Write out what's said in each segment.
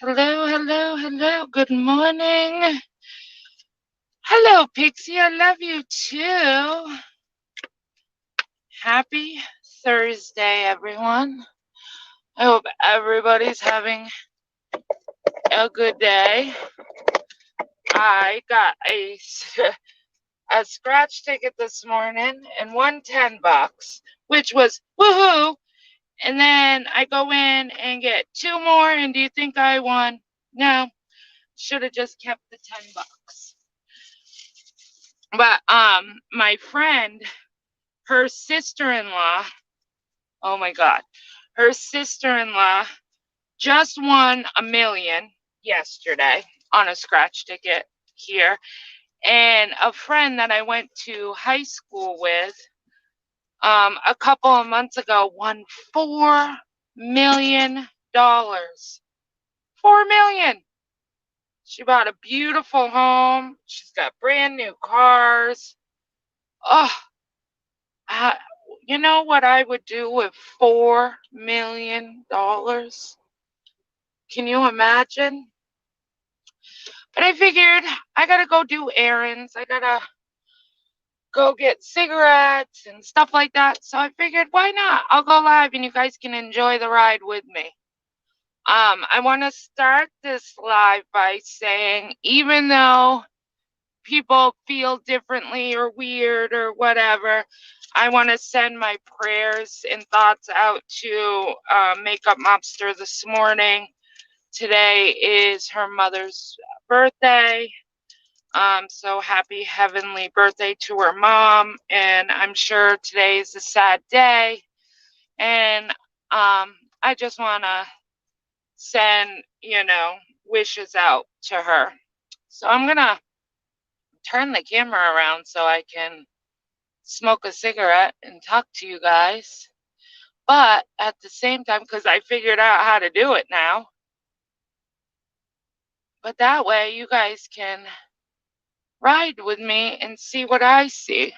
Hello, hello, hello. Good morning. Hello, Pixie. I love you too. Happy Thursday, everyone. I hope everybody's having a good day. I got a scratch ticket this morning and won $10, which was woohoo. And then I go in and get two more. And do you think I won? No, should have just kept the $10. But my friend, her sister-in-law, oh my God, her sister-in-law just won $1 million yesterday on a scratch ticket here. And a friend that I went to high school with a couple of months ago won $4 million. 4 million. She bought a beautiful home. She's got brand new cars. Oh, uh, you know what I would do with $4 million? Can you imagine? But I figured I gotta go do errands. I gotta go get cigarettes and stuff like that. So I figured, why not? I'll go live and you guys can enjoy the ride with me. I want to start this live by saying, even though people feel differently or weird or whatever, I want to send my prayers and thoughts out to Makeup Mobster this morning. Today is her mother's birthday. So happy heavenly birthday to her mom. And I'm sure today is a sad day. And I just want to send, wishes out to her. So I'm going to turn the camera around so I can smoke a cigarette and talk to you guys. But at the same time, because I figured out how to do it now, but that way you guys can ride with me and see what I see.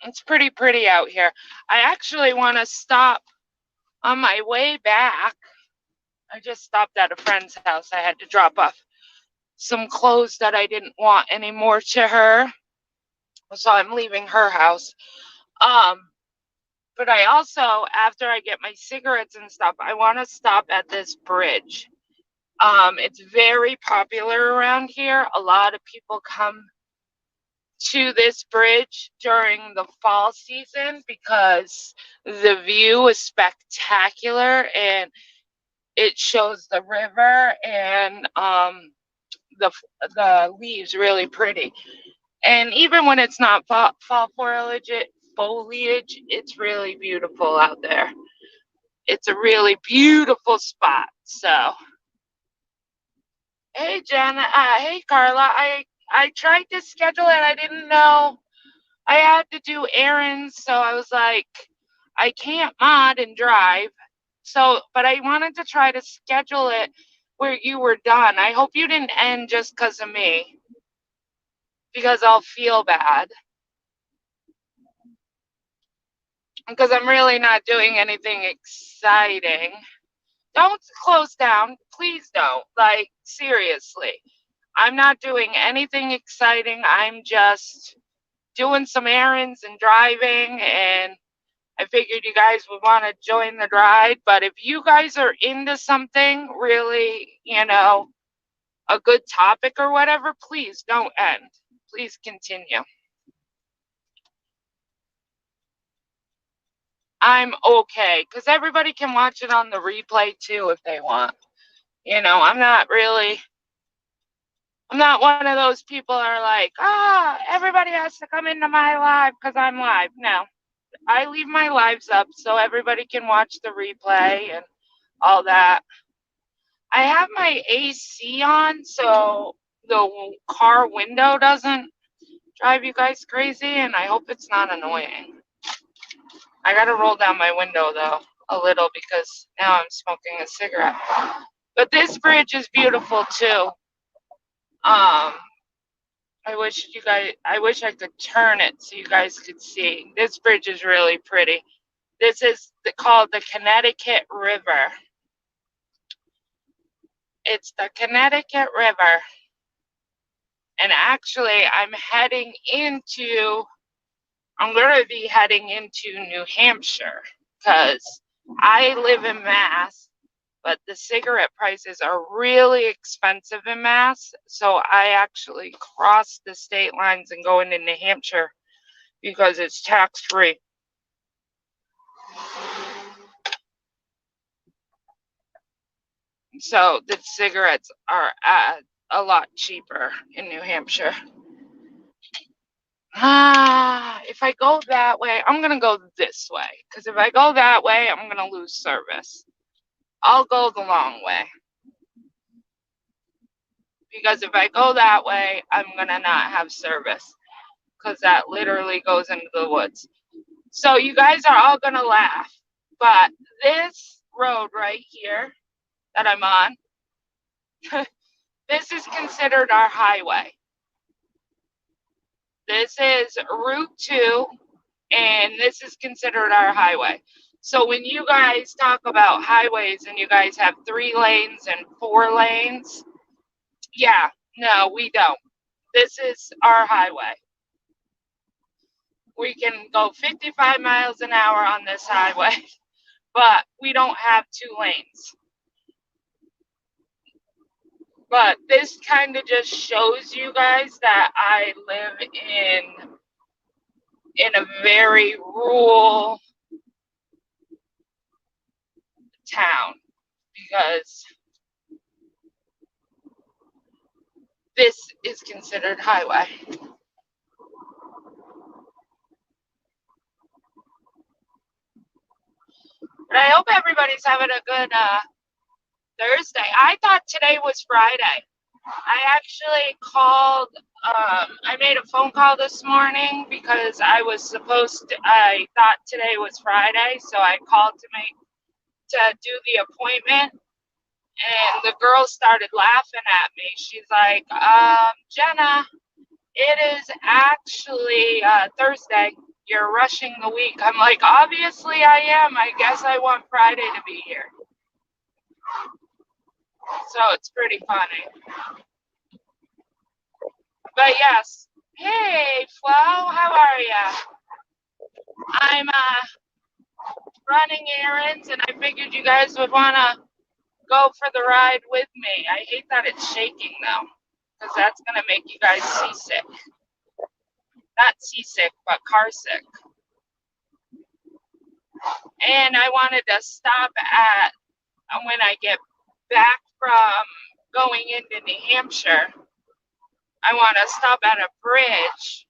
It's pretty out here. I actually want to stop on my way back. I just stopped at a friend's house. I had to drop off some clothes that I didn't want anymore to her. So I'm leaving her house. But I also, after I get my cigarettes and stuff, I want to stop at this bridge. It's very popular around here. A lot of people come to this bridge during the fall season because the view is spectacular and it shows the river and the leaves really pretty. And even when it's not fall foliage, it's really beautiful out there. It's a really beautiful spot. So, hey Jenna, hey Carla, I tried to schedule it. I didn't know I had to do errands, so I was like, I can't mod and drive. So, but I wanted to try to schedule it where you were done. I hope you didn't end just because of me, because I'll feel bad. Because I'm really not doing anything exciting. Don't close down. Please don't. Like, seriously. I'm not doing anything exciting. I'm just doing some errands and driving, and I figured you guys would want to join the ride. But if you guys are into something really, a good topic or whatever, please don't end. Please continue. I'm okay because everybody can watch it on the replay too if they want. I'm not one of those people that are like, everybody has to come into my live because I'm live. No, I leave my lives up so everybody can watch the replay and all that. I have my AC on so the car window doesn't drive you guys crazy, and I hope it's not annoying. I gotta roll down my window though a little because now I'm smoking a cigarette. But this bridge is beautiful too. Um, I wish I could turn it so you guys could see. This bridge is really pretty. This is called the Connecticut River. It's the Connecticut River. And actually, I'm going to be heading into New Hampshire because I live in Mass, but the cigarette prices are really expensive in Mass. So I actually cross the state lines and go into New Hampshire because it's tax-free. So the cigarettes are a lot cheaper in New Hampshire. If I go that way, I'm going to go this way. Because if I go that way, I'm going to lose service. I'll go the long way. Because if I go that way, I'm going to not have service. Because that literally goes into the woods. So you guys are all going to laugh. But this road right here that I'm on, this is considered our highway. This is Route 2, and this is considered our highway. So when you guys talk about highways and you guys have 3 lanes and 4 lanes, yeah, no, we don't. This is our highway. We can go 55 miles an hour on this highway, but we don't have 2 lanes. But this kind of just shows you guys that I live in a very rural town because this is considered highway. But I hope everybody's having a good Thursday. I thought today was Friday. I actually called, I made a phone call this morning because I thought today was Friday, so I called to do the appointment, and the girl started laughing at me. She's like, Jenna, it is actually Thursday. You're rushing the week. I'm like, obviously I am. I guess I want Friday to be here. So it's pretty funny. But yes. Hey, Flo, how are ya? I'm running errands, and I figured you guys would want to go for the ride with me. I hate that it's shaking, though, because that's going to make you guys seasick. Not seasick, but car sick. And I wanted to stop at, when I get back from going into New Hampshire, I want to stop at a bridge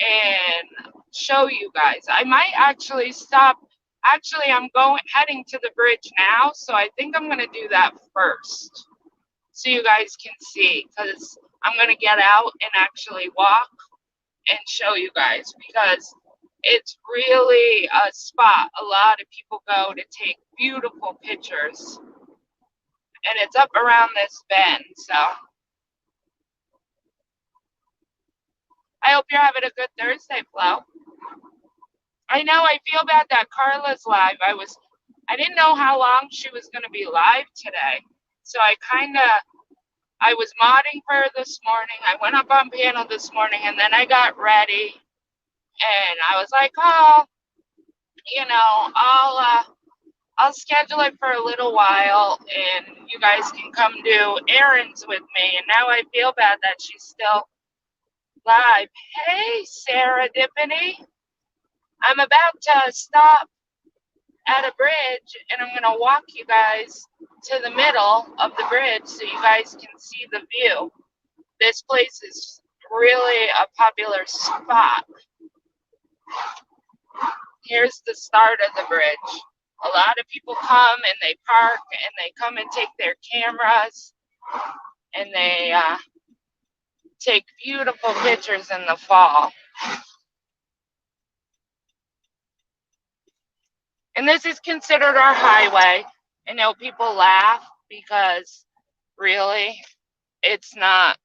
and show you guys. I might actually stop. Actually, I'm heading to the bridge now, so I think I'm going to do that first so you guys can see, because I'm going to get out and actually walk and show you guys, because it's really a spot a lot of people go to take beautiful pictures, and it's up around this bend. So I hope you're having a good Thursday, Flo. I know, I feel bad that Carla's live. I didn't know how long she was going to be live today. So I was modding for her this morning. I went up on panel this morning, and then I got ready, and I was like, oh, I'll schedule it for a little while, and you guys can come do errands with me. And now I feel bad that she's still live. Hey, Sarah Dippany. I'm about to stop at a bridge, and I'm going to walk you guys to the middle of the bridge so you guys can see the view. This place is really a popular spot. Here's the start of the bridge. A lot of people come and they park and they come and take their cameras, and they take beautiful pictures in the fall. And this is considered our highway. I know people laugh because really it's not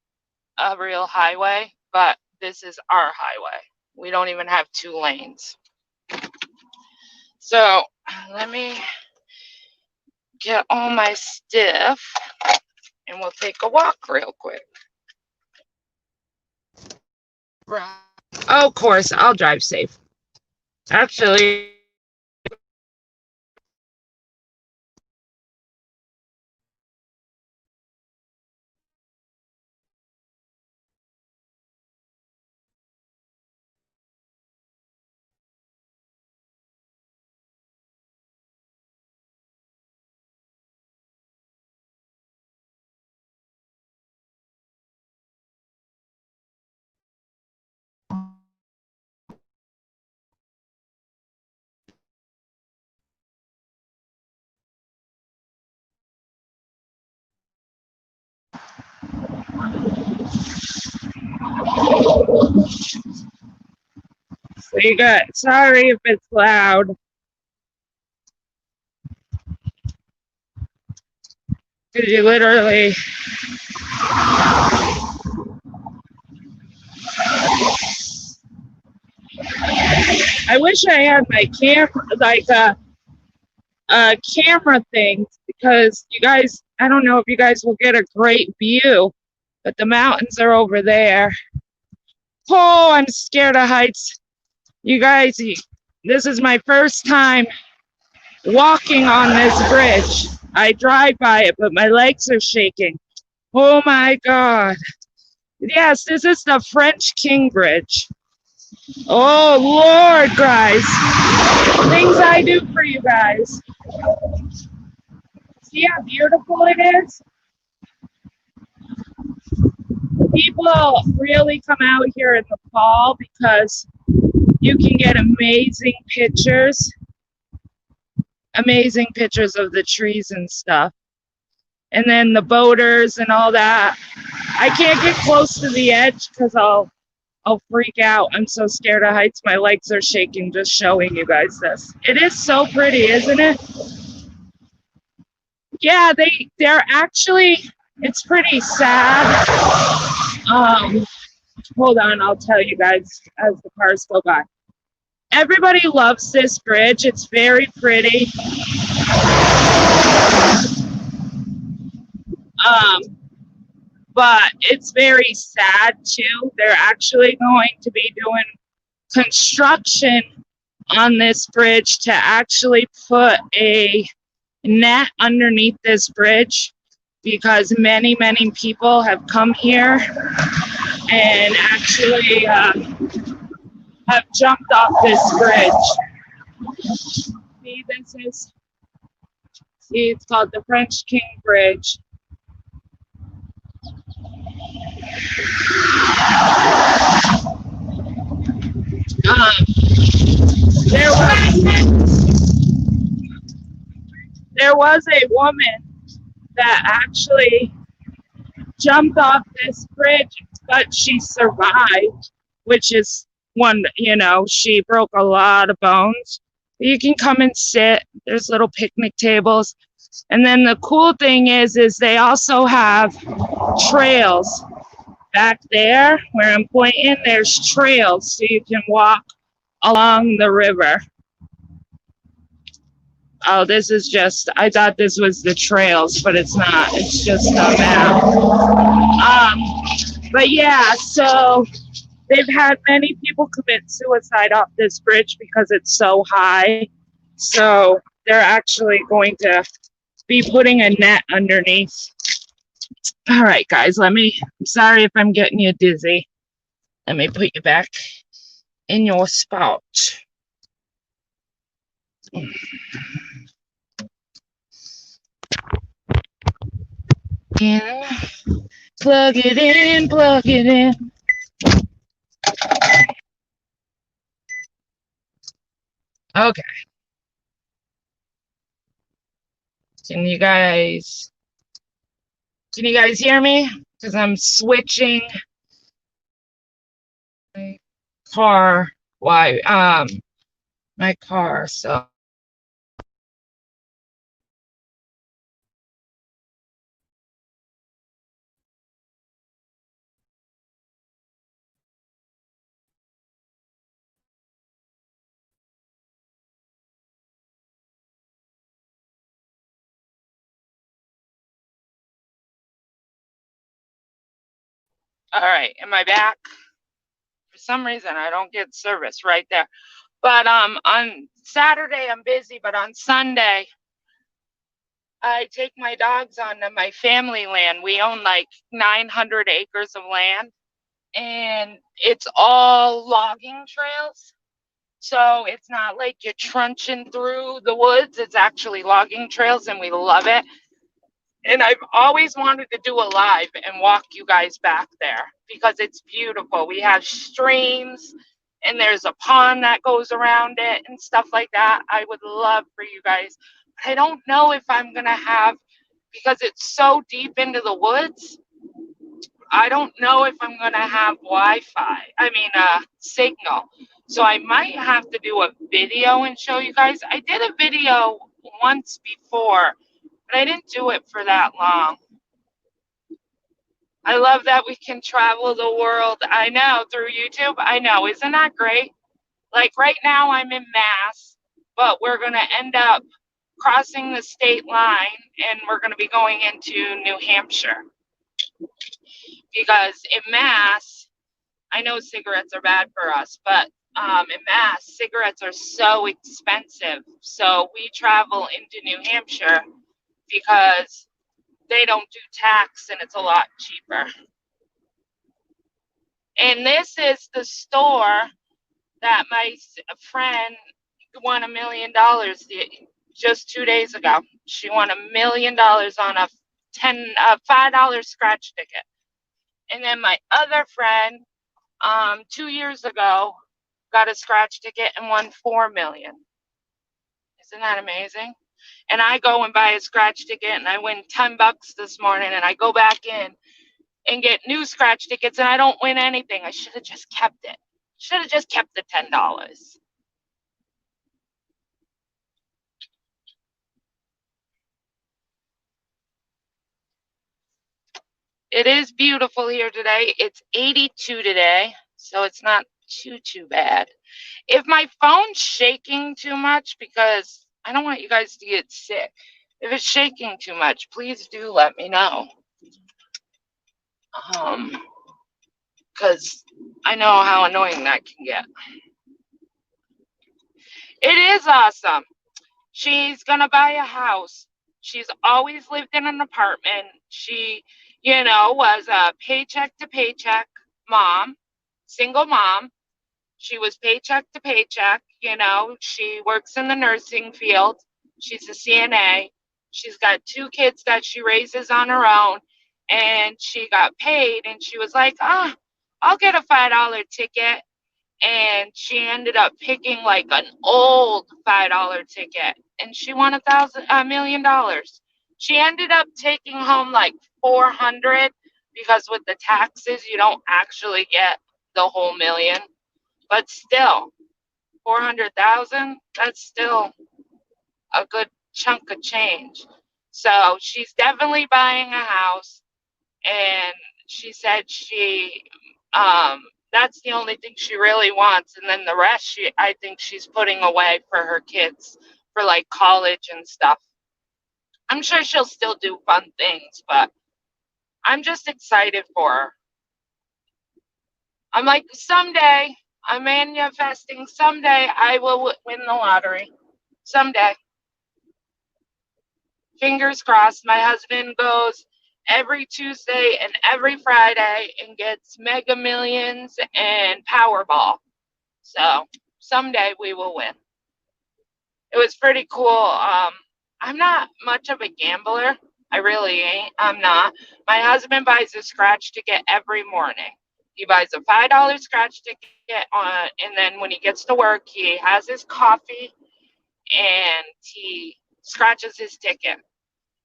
a real highway, but this is our highway. We don't even have 2 lanes. So let me get all my stuff and we'll take a walk real quick. Right. Oh, of course, I'll drive safe. Actually, so you got, sorry if it's loud. Because you literally, I wish I had my camera, like camera thing, because you guys, I don't know if you guys will get a great view, but the mountains are over there. Oh, I'm scared of heights. You guys, this is my first time walking on this bridge. I drive by it, but my legs are shaking. Oh my God. Yes, this is the French King Bridge. Oh Lord, guys. Things I do for you guys. See how beautiful it is? People really come out here in the fall because you can get amazing pictures of the trees and stuff. And then the boaters and all that. I can't get close to the edge because I'll freak out. I'm so scared of heights. My legs are shaking just showing you guys this. It is so pretty, isn't it? Yeah, they're actually, it's pretty sad. Hold on, I'll tell you guys as the cars go by. Everybody loves this bridge. It's very pretty. But it's very sad too. They're actually going to be doing construction on this bridge to actually put a net underneath this bridge because many people have come here and actually have jumped off this bridge. See, it's called the French King Bridge. There was a woman that actually jumped off this bridge, but she survived, which is one, she broke a lot of bones. You can come and sit. There's little picnic tables. And then the cool thing is they also have trails. Back there where I'm pointing, there's trails so you can walk along the river. Oh, this is just, I thought this was the trails, but it's not. It's just a map. But yeah, so they've had many people commit suicide off this bridge because it's so high. So they're actually going to be putting a net underneath. All right, guys, I'm sorry if I'm getting you dizzy. Let me put you back in your spot. In, plug it in, plug it in. Okay. Can you guys hear me? Because I'm switching my car. My car, so. All right, am I back? For some reason, I don't get service right there. But on Saturday I'm busy, but on Sunday I take my dogs onto my family land. We own like 900 acres of land, and it's all logging trails. So it's not like you're trunching through the woods. It's actually logging trails, and we love it. And I've always wanted to do a live and walk you guys back there because it's beautiful. We have streams and there's a pond that goes around it and stuff like that. I would love for you guys. I don't know if I'm going to have, because it's so deep into the woods, I don't know if I'm going to have signal. So I might have to do a video and show you guys. I did a video once before, but I didn't do it for that long. I love that we can travel the world. I know, through YouTube. I know. Isn't that great? Like right now, I'm in Mass, but we're going to end up crossing the state line and we're going to be going into New Hampshire. Because in Mass, I know cigarettes are bad for us, but in Mass, cigarettes are so expensive. So we travel into New Hampshire because they don't do tax and it's a lot cheaper. And this is the store that my friend won $1 million just 2 days ago. She won $1 million on a $5 scratch ticket. And then my other friend, 2 years ago, got a scratch ticket and won $4 million. Isn't that amazing? And I go and buy a scratch ticket and I win $10 this morning, and I go back in and get new scratch tickets and I don't win anything. I should have just kept it. Should have just kept the $10. It is beautiful here today. It's 82 today, so it's not too bad. If my phone's shaking too much, because I don't want you guys to get sick, if it's shaking too much, please do let me know. Because I know how annoying that can get. It is awesome. She's gonna buy a house. She's always lived in an apartment. She, was a paycheck to paycheck mom, single mom. She was paycheck to paycheck. She works in the nursing field. She's a CNA. She's got 2 kids that she raises on her own. And she got paid, and she was like, I'll get a $5 ticket. And she ended up picking like an old $5 ticket, and she won $1 million. She ended up taking home like 400, because with the taxes you don't actually get the whole million, but still 400,000, that's still a good chunk of change. So she's definitely buying a house, and she said that's the only thing she really wants, and then the rest I think she's putting away for her kids for like college and stuff. I'm sure she'll still do fun things, but I'm just excited for her. I'm like, someday, I'm manifesting, someday I will win the lottery. Someday. Fingers crossed. My husband goes every Tuesday and every Friday and gets Mega Millions and Powerball. So someday we will win. It was pretty cool. I'm not much of a gambler. I really ain't. I'm not. My husband buys a scratch ticket every morning. He buys a $5 scratch ticket and then when he gets to work, he has his coffee and he scratches his ticket.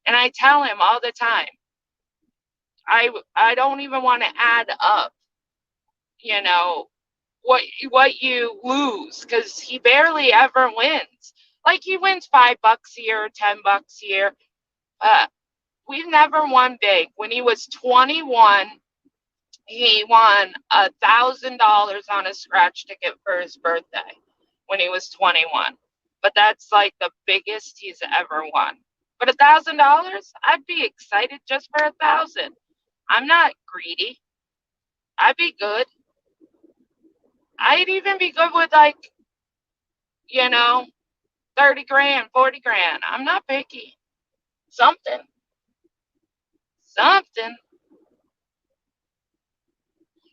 And I tell him all the time, I don't even want to add up, you know, what you lose, because he barely ever wins. Like he wins $5 a year, $10 a year. We've never won big. When he was 21, he won $1,000 on a scratch ticket for his birthday when he was 21. But that's like the biggest he's ever won. But $1,000, I'd be excited just for 1,000. I'm not greedy. I'd be good. I'd even be good with like, you know, 30 grand, 40 grand. I'm not picky. Something, something.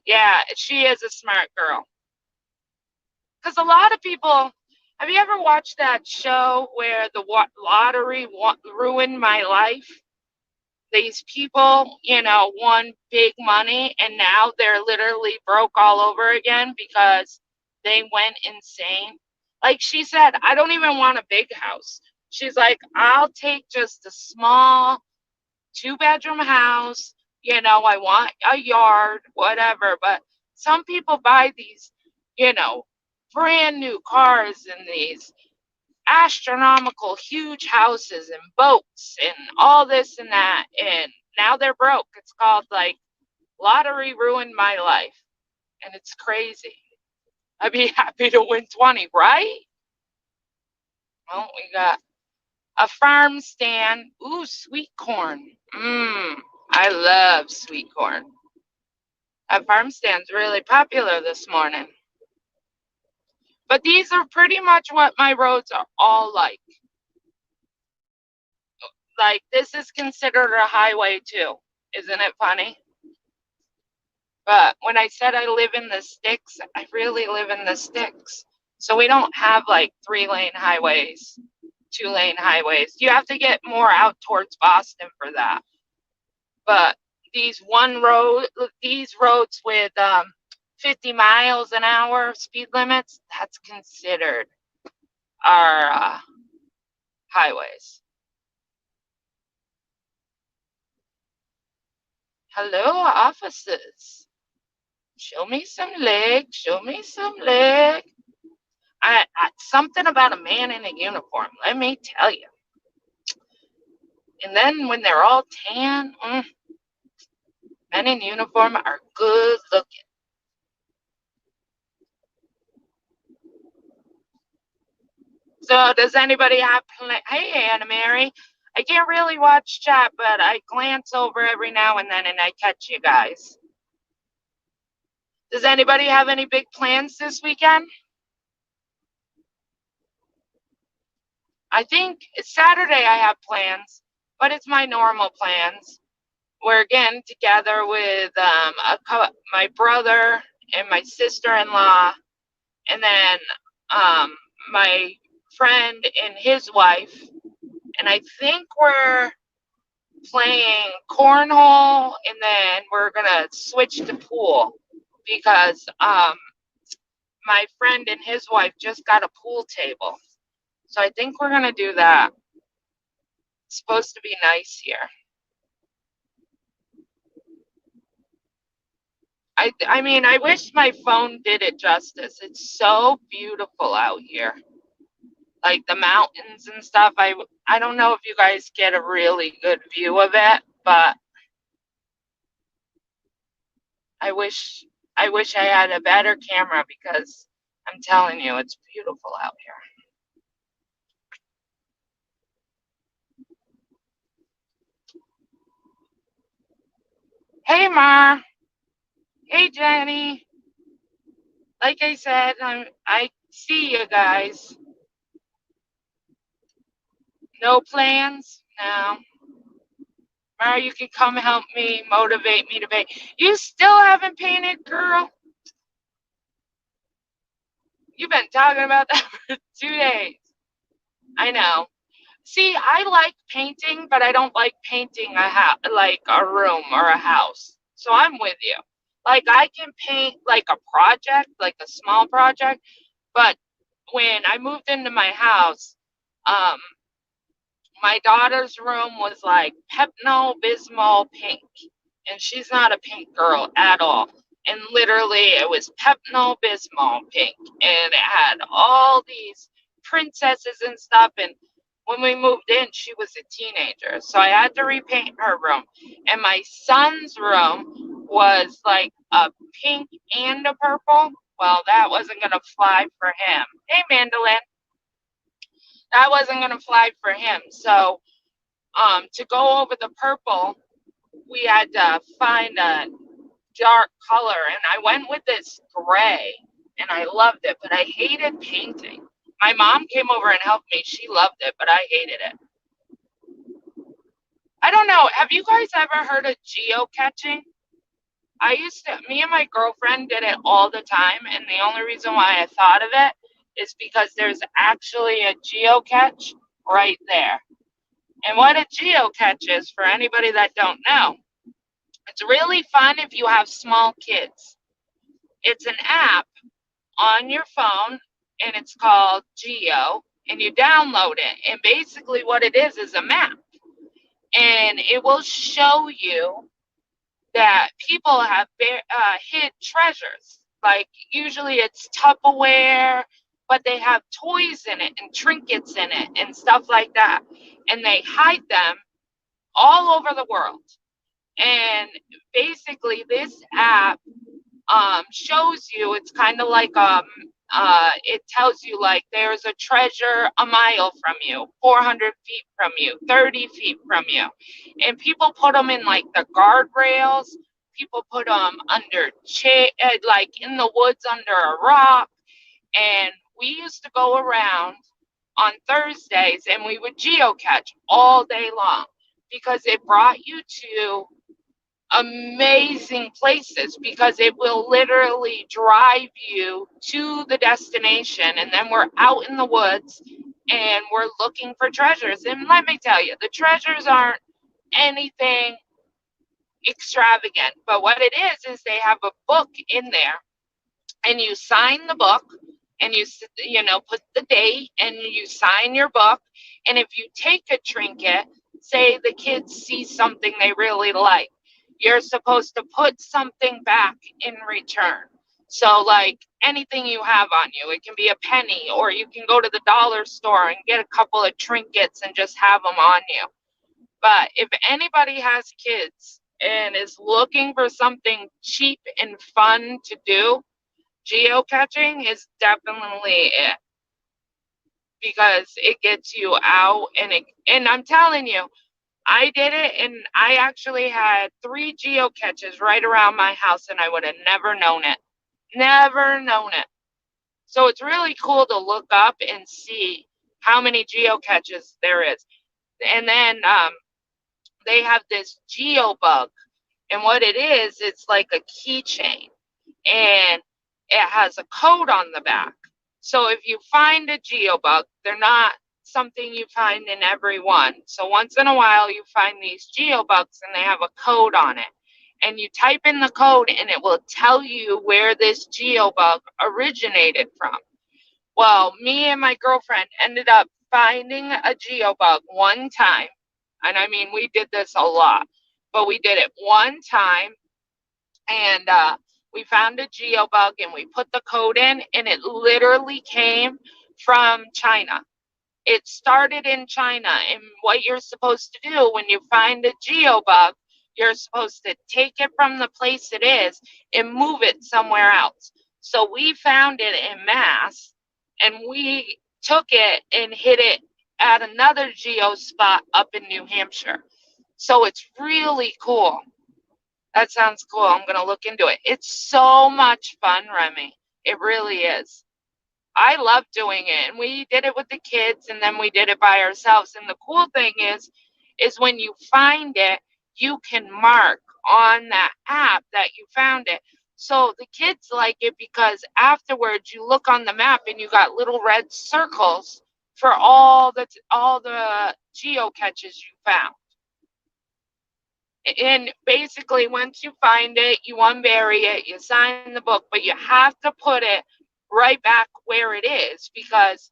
Yeah, she is a smart girl. Because a lot of people, have you ever watched that show where the lottery ruined my life? These people, won big money and now they're literally broke all over again because they went insane. Like she said, I don't even want a big house. She's like, I'll take just a small 2-bedroom house. I want a yard, whatever. But some people buy these, you know, brand new cars and these astronomical huge houses and boats and all this and that, and now they're broke. It's called like lottery ruined my life, and it's crazy. I'd be happy to win 20, right? Well, we got a farm stand. Ooh, sweet corn. I love sweet corn. That farm stand's really popular this morning. But these are pretty much what my roads are all like. Like, this is considered a highway too. Isn't it funny? But when I said I live in the sticks, I really live in the sticks. So we don't have like 3-lane highways, 2-lane highways. You have to get more out towards Boston for that. But these roads with 50 miles an hour speed limits, that's considered our highways. Hello, officers. Show me some leg. Show me some leg. Something about a man in a uniform, let me tell you. And then when they're all tan, men in uniform are good looking. So does anybody have Hey, Anna Mary. I can't really watch chat, but I glance over every now and then and I catch you guys. Does anybody have any big plans this weekend? I think it's Saturday I have plans, but it's my normal plans. We're getting together with my brother and my sister-in-law, and then my friend and his wife. And I think we're playing cornhole, and then we're gonna switch to pool because my friend and his wife just got a pool table. So I think we're gonna do that. It's supposed to be nice here. I mean, I wish my phone did it justice. It's so beautiful out here. Like the mountains and stuff. I don't know if you guys get a really good view of it, but I wish I had a better camera because I'm telling you, it's beautiful out here. Hey Mar. Hey Jenny. Like I said, I see you guys. No plans? No. Mar, you can come help me, motivate me to paint. You still haven't painted, girl? You've been talking about that for 2 days. I know. See, I like painting, but I don't like painting like a room or a house. So I'm with you. Like I can paint like a project, like a small project, but when I moved into my house, um, my daughter's room was like Pepto Bismol pink, and she's not a pink girl at all. And literally, it was Pepto Bismol pink, and it had all these princesses and stuff. And when we moved in, she was a teenager, so I had to repaint her room. And my son's room was like a pink and a purple. Well, that wasn't gonna fly for him. Hey, Mandolin, that wasn't gonna fly for him. So to go over the purple, we had to find a dark color, and I went with this gray, and I loved it, but I hated painting. My mom came over and helped me. She loved it, but I hated it. I don't know. Have you guys ever heard of geocaching? Me and my girlfriend did it all the time, and the only reason why I thought of it is because there's actually a geocache right there. And what a geocache is, for anybody that don't know, it's really fun if you have small kids. It's an app on your phone, and it's called Geo, and you download it. And basically what it is a map. And it will show you that people have hid treasures. Like usually it's Tupperware, but they have toys in it and trinkets in it and stuff like that. And they hide them all over the world. And basically, this app shows you, it's kind of like it tells you like there's a treasure a mile from you, 400 feet from you, 30 feet from you. And people put them in like the guardrails, people put them under like in the woods under a rock. And we used to go around on Thursdays and we would geocache all day long because it brought you to amazing places, because it will literally drive you to the destination, and then we're out in the woods and we're looking for treasures. And let me tell you, the treasures aren't anything extravagant, but what it is they have a book in there, and you sign the book, and you put the date and you sign your book. And if you take a trinket, say the kids see something they really like, you're supposed to put something back in return. So like anything you have on you, it can be a penny, or you can go to the dollar store and get a couple of trinkets and just have them on you. But if anybody has kids and is looking for something cheap and fun to do, geocaching is definitely it, because it gets you out. And I'm telling you, I did it, and I actually had 3 geocaches right around my house, and I would have never known it. Never known it. So it's really cool to look up and see how many geocaches there is. And then they have this Geo-bug, and what it is, it's like a keychain, and it has a code on the back. So if you find a Geo-bug, they're not something you find in every one. So once in a while you find these Geo-bugs and they have a code on it. And you type in the code and it will tell you where this Geo-bug originated from. Well, me and my girlfriend ended up finding a Geo-bug one time. And I mean, we did this a lot, but we did it one time, and we found a Geo-bug and we put the code in, and it literally came from China. It started in China, and what you're supposed to do when you find a Geo-bug, you're supposed to take it from the place it is and move it somewhere else. So we found it in Mass, and we took it and hid it at another geo spot up in New Hampshire. So it's really cool. That sounds cool. I'm going to look into it. It's so much fun, Remy. It really is. I love doing it. And we did it with the kids, and then we did it by ourselves. And the cool thing is when you find it, you can mark on that app that you found it. So the kids like it because afterwards you look on the map and you got little red circles for all the geocaches you found. And basically, once you find it, you unbury it, you sign the book, but you have to put it right back where it is, because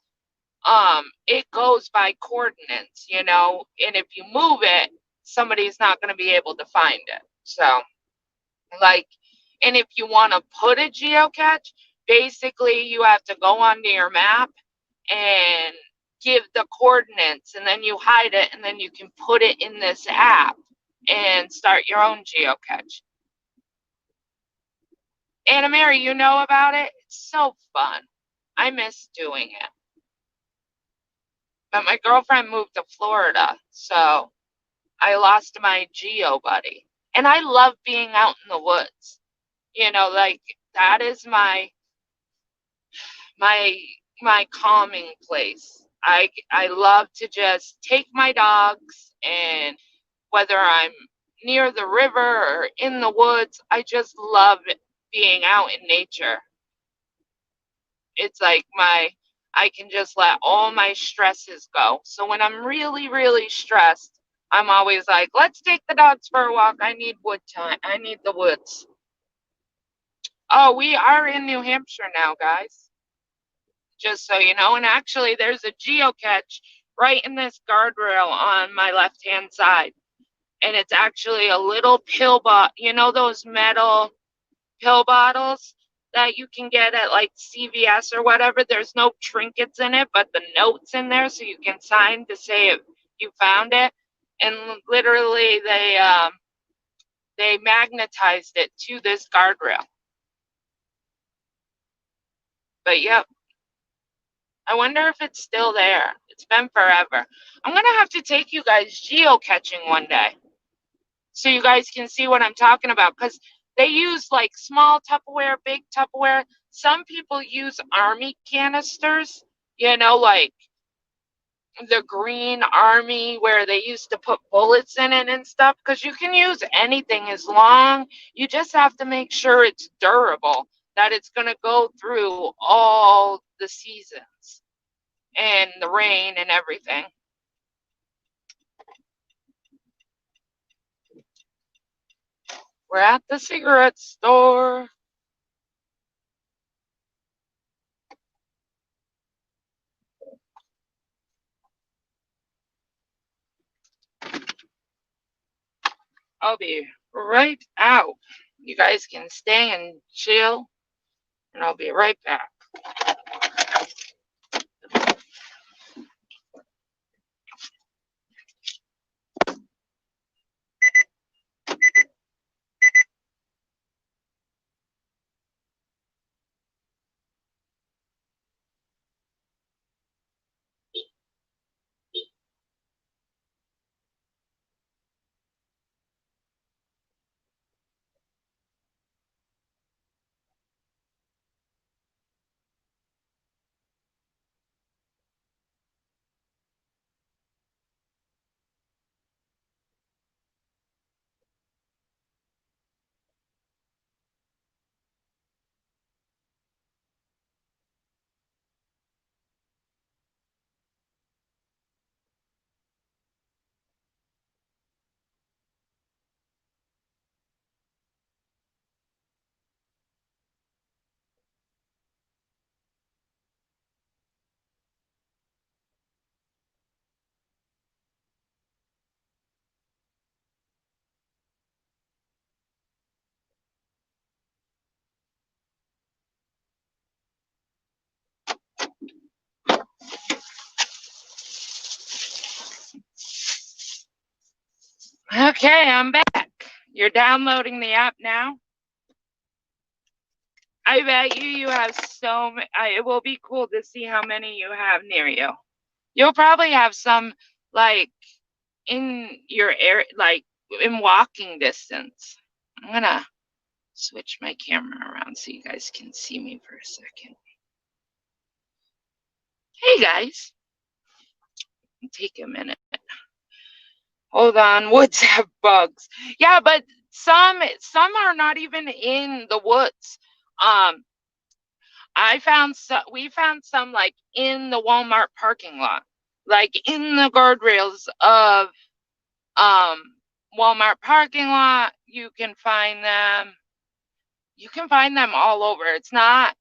it goes by coordinates, and if you move it, somebody's not going to be able to find it. So, like, and if you want to put a geocache, basically you have to go onto your map and give the coordinates, and then you hide it, and then you can put it in this app and start your own geocache. Anna Mary, you know about it? It's so fun. I miss doing it. But my girlfriend moved to Florida, so I lost my geo buddy. And I love being out in the woods. You know, like that is my my calming place. I love to just take my dogs, and whether I'm near the river or in the woods, I just love being out in nature. It's like I can just let all my stresses go. So when I'm really, really stressed, I'm always like, let's take the dogs for a walk. I need wood time. I need the woods. Oh, we are in New Hampshire now, guys. Just so you know. And actually, there's a geocache right in this guardrail on my left hand side. And it's actually a little pill bot. You know those metal pill bottles that you can get at like CVS or whatever? There's no trinkets in it, but the notes in there so you can sign to say it, you found it. And literally, they magnetized it to this guardrail. But yep, I wonder if it's still there. It's been forever. I'm gonna have to take you guys geocaching one day so you guys can see what I'm talking about, because they use like small Tupperware, big Tupperware. Some people use army canisters, you know, like the green army where they used to put bullets in it and stuff, because you can use anything as long you just have to make sure it's durable, that it's going to go through all the seasons and the rain and everything. We're at the cigarette store. I'll be right out. You guys can stay and chill, and I'll be right back. Okay, I'm back. You're downloading the app now? I bet you have so many. It will be cool to see how many you have near you. You'll probably have some like in your area, like in walking distance. I'm gonna switch my camera around so you guys can see me for a second. Hey guys, take a minute. Hold on, woods have bugs. Yeah, but some are not even in the woods. Um, we found some like in the Walmart parking lot, like in the guardrails of um Walmart parking lot. You can find them. You can find them all over. It's not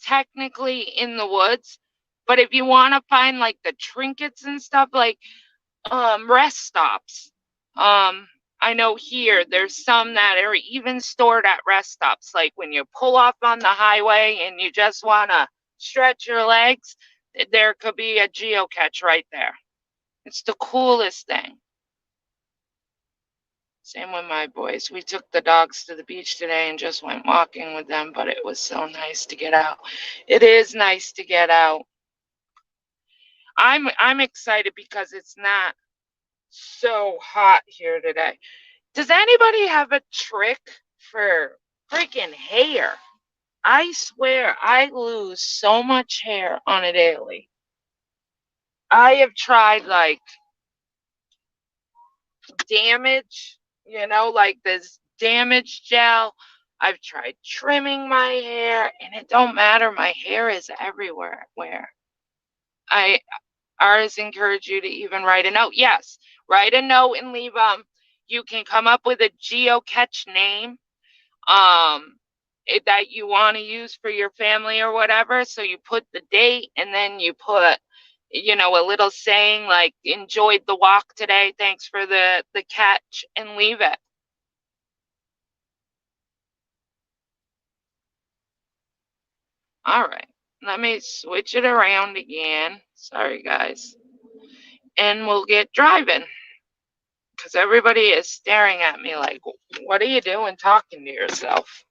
technically in the woods, but if you want to find like the trinkets and stuff, like rest stops. I know here there's some that are even stored at rest stops. Like when you pull off on the highway and you just want to stretch your legs, there could be a geocache right there. It's the coolest thing. Same with my boys. We took the dogs to the beach today and just went walking with them, but it was so nice to get out. It is nice to get out. I'm excited because it's not so hot here today. Does anybody have a trick for freaking hair. I swear I lose so much hair on a daily. I have tried like damage, like this damage gel. I've tried trimming my hair and it don't matter. My hair is everywhere. Where I ours encourage you to even write a note. Yes, write a note and leave you can come up with a geocache name that you want to use for your family or whatever. So you put the date and then you put a little saying like enjoyed the walk today, thanks for the catch, and leave it. All right, let me switch it around again. Sorry guys. And we'll get driving because everybody is staring at me like, what are you doing talking to yourself?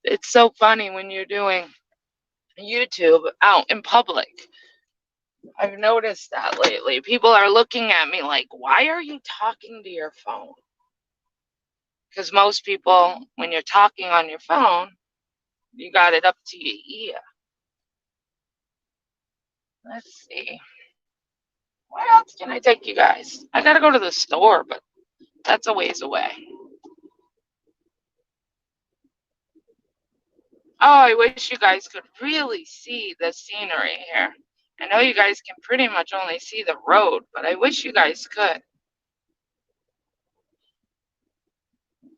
It's so funny when you're doing YouTube out in public. I've noticed that lately. People are looking at me like, why are you talking to your phone? Because most people, when you're talking on your phone, you got it up to your ear. Let's see. Where else can I take you guys? I gotta go to the store, but that's a ways away. Oh, I wish you guys could really see the scenery here. I know you guys can pretty much only see the road, but I wish you guys could.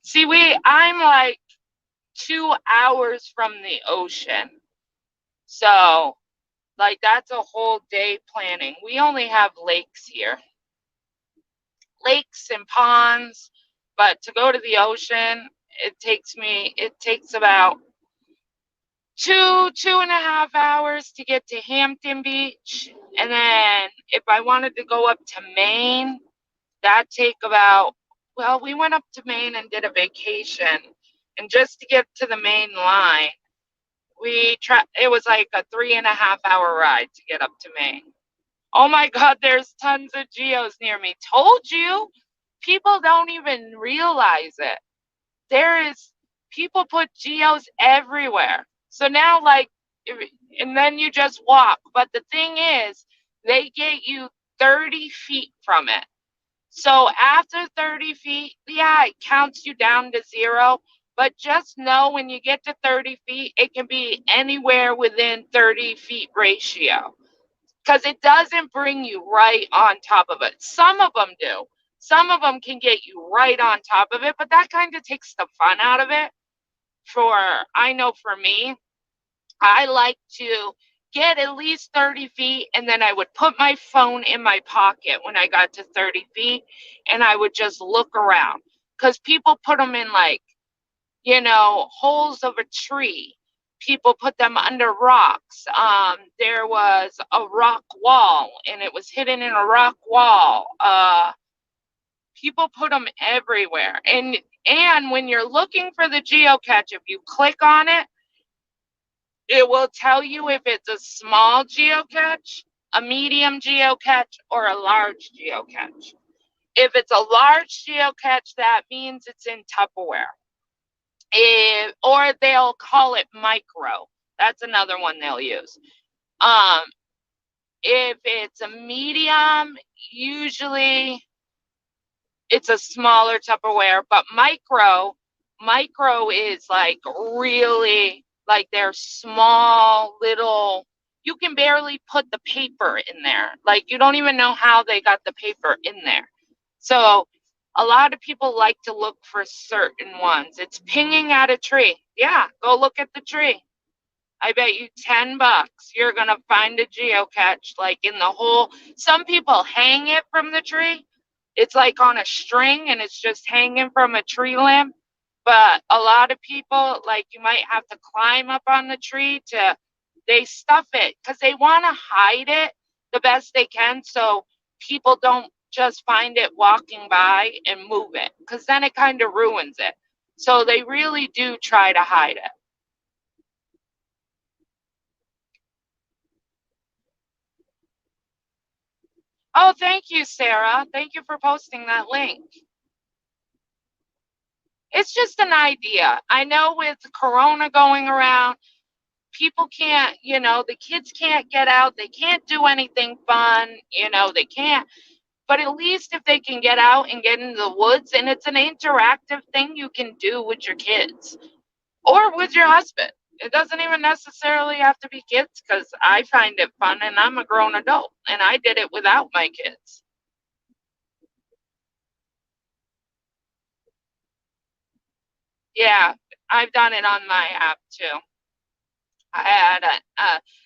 See, I'm like 2 hours from the ocean. So, like, that's a whole day planning. We only have lakes here, lakes and ponds, but to go to the ocean, it takes about 2.5 hours to get to Hampton Beach. And then if I wanted to go up to Maine, that take about, well, we went up to Maine and did a vacation. And just to get to the main line, it was like a 3.5 hour ride to get up to Maine. Oh my God, there's tons of geos near me. Told you, people don't even realize it. There is People put geos everywhere. So now, like, and then you just walk. But the thing is, they get you 30 feet from it. So after 30 feet, yeah, it counts you down to zero. But just know when you get to 30 feet, it can be anywhere within 30 feet ratio because it doesn't bring you right on top of it. Some of them do. Some of them can get you right on top of it, but that kind of takes the fun out of it. I know for me, I like to get at least 30 feet and then I would put my phone in my pocket when I got to 30 feet and I would just look around because people put them in like, holes of a tree. People put them under rocks. There was a rock wall and it was hidden in a rock wall. People put them everywhere. And when you're looking for the geocache, if you click on it, it will tell you if it's a small geocache, a medium geocache, or a large geocache. If it's a large geocache, that means it's in Tupperware. Or they'll call it micro. That's another one they'll use. Um, if it's a medium, usually it's a smaller Tupperware, but micro is like really like they're small little, you can barely put the paper in there. Like you don't even know how they got the paper in there. So a lot of people like to look for certain ones. It's pinging at a tree. Yeah, go look at the tree. I bet you $10 you're gonna find a geocache like in the hole. Some people hang it from the tree. It's like on a string and it's just hanging from a tree limb. But a lot of people, like you might have to climb up on the tree they stuff it because they want to hide it the best they can so people don't just find it walking by and move it because then it kind of ruins it. So they really do try to hide it. Oh, thank you, Sarah. Thank you for posting that link. It's just an idea. I know with Corona going around, people can't, the kids can't get out. They can't do anything fun. They can't. But at least if they can get out and get into the woods, and it's an interactive thing you can do with your kids or with your husband. It doesn't even necessarily have to be kids, because I find it fun and I'm a grown adult and I did it without my kids. Yeah, I've done it on my app too. I had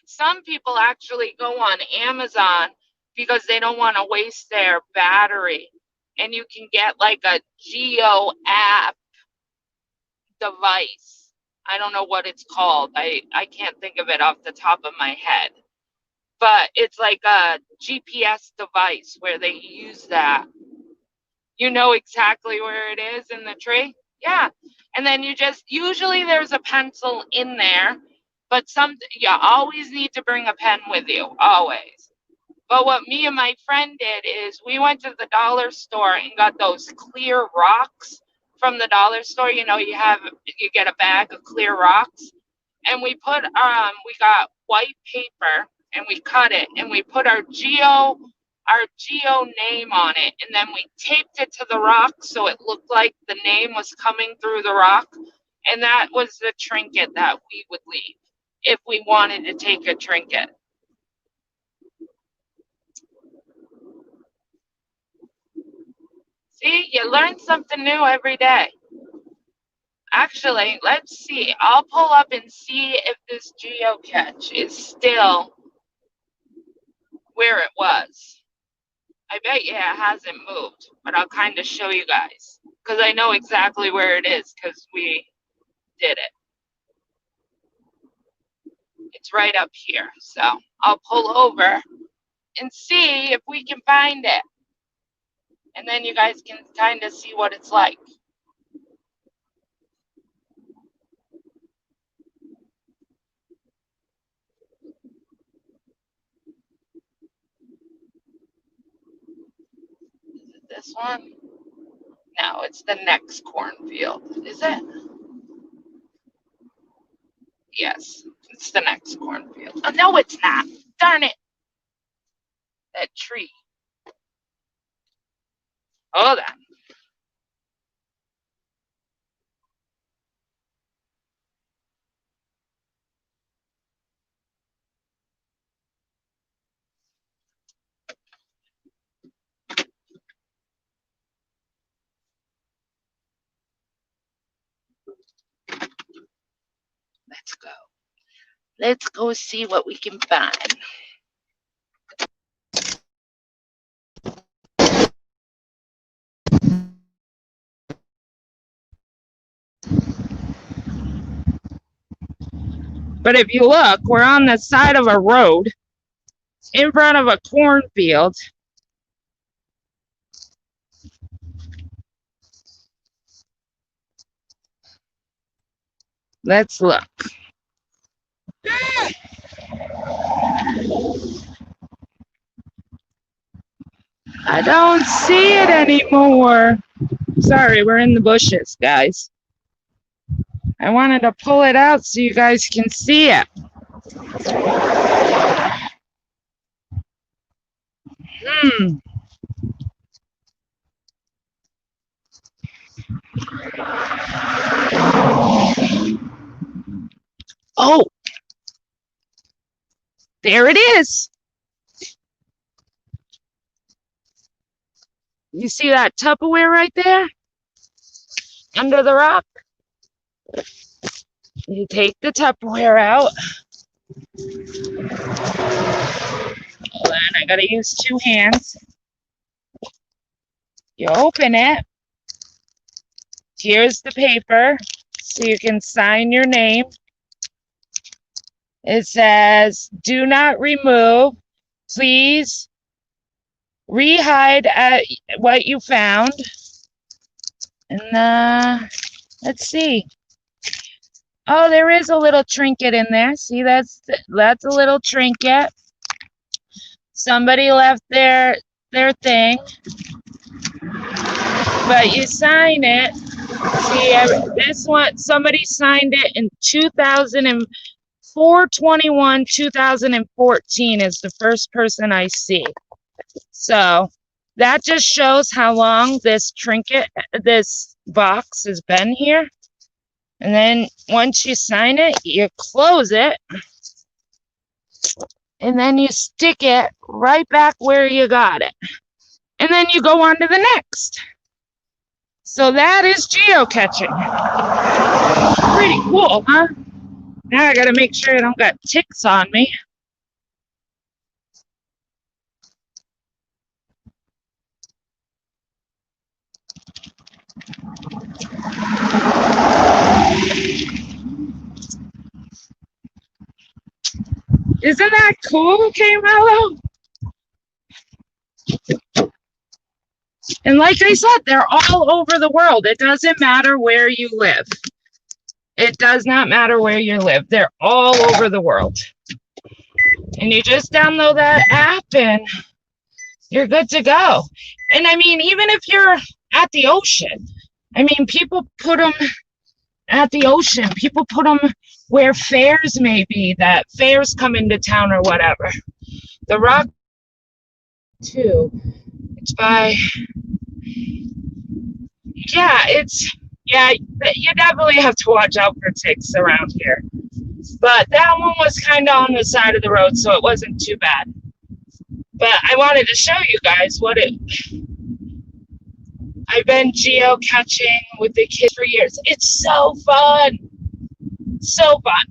some people actually go on Amazon because they don't want to waste their battery, and you can get like a Geo app device. I don't know what it's called. I can't think of it off the top of my head. But it's like a GPS device where they use that. You know exactly where it is in the tree. Yeah. And then usually there's a pencil in there, but you always need to bring a pen with you, always. But what me and my friend did is we went to the dollar store and got those clear rocks from the dollar store. You get a bag of clear rocks, and we got white paper and we cut it and we put our geo name on it, and then we taped it to the rock so it looked like the name was coming through the rock, and that was the trinket that we would leave if we wanted to take a trinket. See, you learn something new every day. Actually, let's see. I'll pull up and see if this geocache is still where it was. I bet you it hasn't moved, but I'll kind of show you guys because I know exactly where it is because we did it. It's right up here. So I'll pull over and see if we can find it. And then you guys can kind of see what it's like. Is it this one? No, it's the next cornfield. Is it? Yes, it's the next cornfield. Oh, no, it's not. Darn it. That tree. Hold on. Let's go. Let's go see what we can find. But if you look, we're on the side of a road in front of a cornfield. Let's look. I don't see it anymore. Sorry, we're in the bushes, guys. I wanted to pull it out so you guys can see it. Oh, there it is. You see that Tupperware right there? Under the rock? You take the Tupperware out. Hold on, I gotta use two hands. You open it. Here's the paper, so you can sign your name. It says, do not remove. Please rehide at what you found. And let's see. Oh, there is a little trinket in there. See, that's a little trinket. Somebody left their thing. But you sign it, See, this one, somebody signed it in 4/21, 2014 is the first person I see. So that just shows how long this box has been here. And then once you sign it, you close it. And then you stick it right back where you got it. And then you go on to the next. So that is geocaching. Pretty cool, huh? Now I gotta make sure I don't got ticks on me. Isn't that cool, K-Mello? And like I said, they're all over the world. It doesn't matter where you live. It does not matter where you live. They're all over the world. And you just download that app and you're good to go. And I mean, even if you're at the ocean, I mean, people put them at the ocean. People put them where fairs may be, that fairs come into town or whatever. The Rock 2, it's by, yeah, you definitely have to watch out for ticks around here. But that one was kind of on the side of the road, so it wasn't too bad. But I wanted to show you guys I've been geocaching with the kids for years. It's so fun. So fun.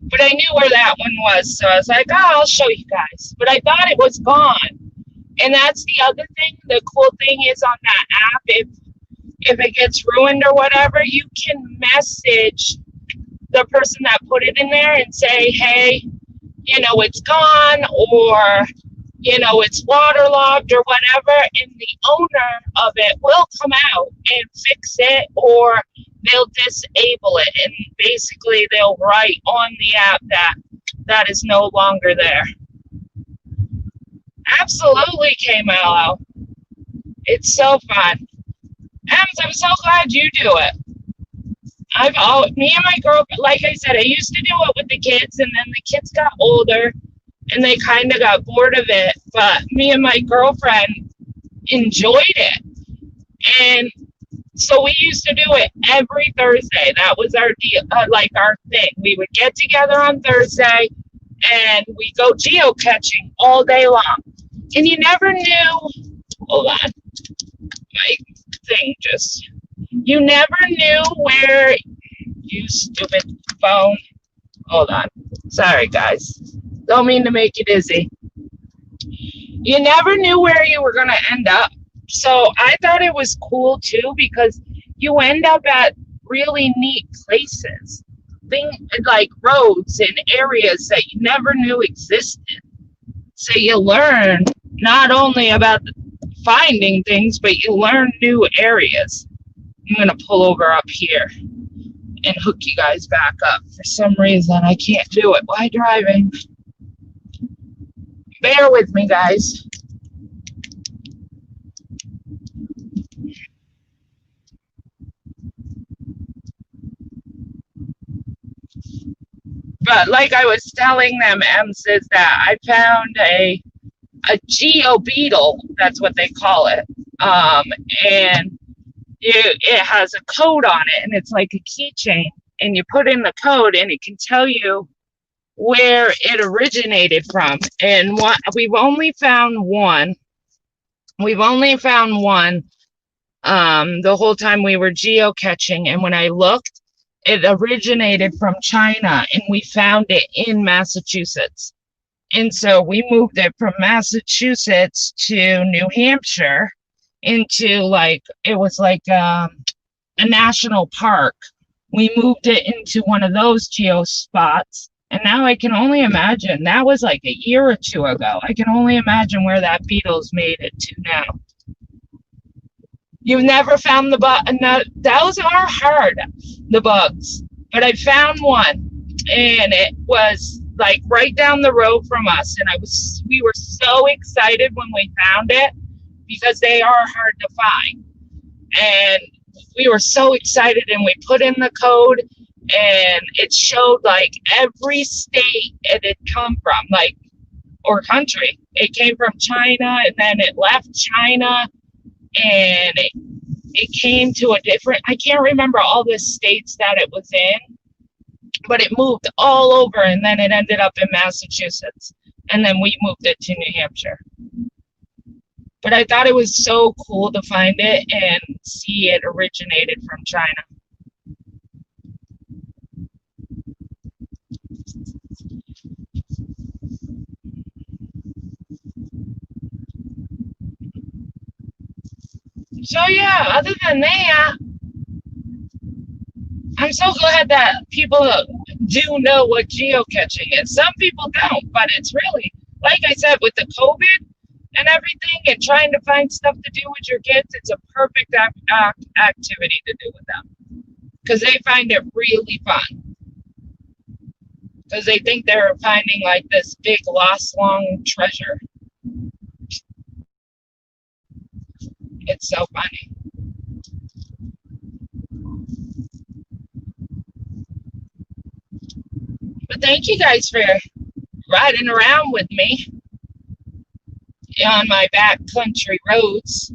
But I knew where that one was, so I was like, oh, I'll show you guys. But I thought it was gone. And that's the other thing. The cool thing is on that app, if it gets ruined or whatever, you can message the person that put it in there and say, hey, it's gone, or, it's waterlogged or whatever, and the owner of it will come out and fix it, or they'll disable it, and basically they'll write on the app that is no longer there. Absolutely, K-Mello. It's so fun. Ems, I'm so glad you do it. Me and my girlfriend, like I said, I used to do it with the kids, and then the kids got older, and they kind of got bored of it, but me and my girlfriend enjoyed it. And so we used to do it every Thursday. That was our our thing. We would get together on Thursday, and we go geocaching all day long. And you never knew, hold on, my thing you never knew where, you stupid phone. Hold on. Sorry, guys. Don't mean to make you dizzy. You never knew where you were going to end up. So I thought it was cool, too, because you end up at really neat places. Things like roads and areas that you never knew existed. So you learn not only about finding things, but you learn new areas. I'm going to pull over up here and hook you guys back up. For some reason, I can't do it while driving. Bear with me, guys. But like I was telling them, Ems, is that I found a geo beetle, that's what they call it. And it has a code on it, and it's like a keychain, and you put in the code and it can tell you where it originated from. And we've only found one the whole time we were geocaching, and when I looked, it originated from China, and we found it in Massachusetts. And so we moved it from Massachusetts to New Hampshire into it was like a national park. We moved it into one of those geo spots, and now I can only imagine, that was like a year or two ago. I can only imagine where that beetle's made it to now. You've never found the bug? No, those are hard, the bugs. But I found one, and it was like right down the road from us, and we were so excited when we found it, because they are hard to find. And we were so excited, and we put in the code, and it showed like every state it had come from, like, or country. It came from China, and then it left China, and it came to a different, I can't remember all the states that it was in, but it moved all over, and then it ended up in Massachusetts, and then we moved it to New Hampshire. But I thought it was so cool to find it and see it originated from China. So yeah, other than that, I'm so glad that people do know what geocaching is. Some people don't, but it's really, like I said, with the COVID and everything, and trying to find stuff to do with your kids, it's a perfect activity to do with them, because they find it really fun, because they think they're finding like this big lost long treasure. It's so funny. But thank you guys for riding around with me on my back country roads.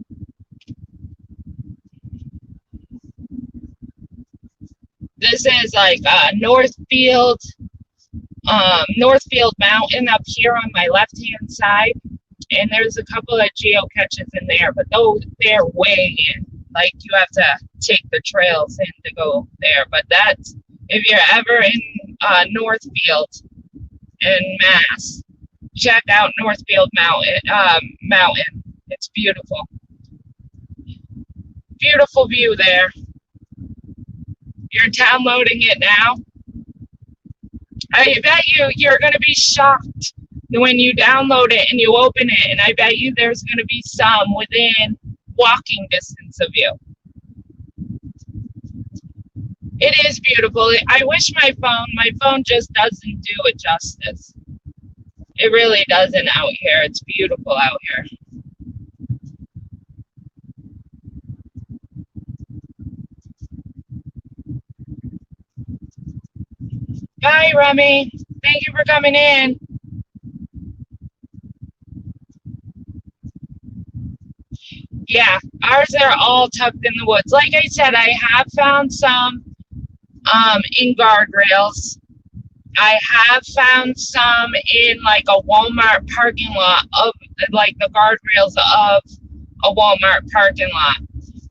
This is like Northfield Mountain up here on my left-hand side, and there's a couple of geocaches in there, but they're way in. Like, you have to take the trails in to go there. But that's, if you're ever in Northfield in Mass, check out Northfield Mountain. It's beautiful. Beautiful view there. You're downloading it now. I bet you're going to be shocked when you download it and you open it, and I bet you there's going to be some within walking distance of you. It is beautiful. I wish my phone just doesn't do it justice. It really doesn't out here. It's beautiful out here. Bye, Remy. Thank you for coming in. Yeah, ours are all tucked in the woods. Like I said, I have found some in guardrails. I have found some in like a Walmart parking lot, of like the guardrails of a Walmart parking lot.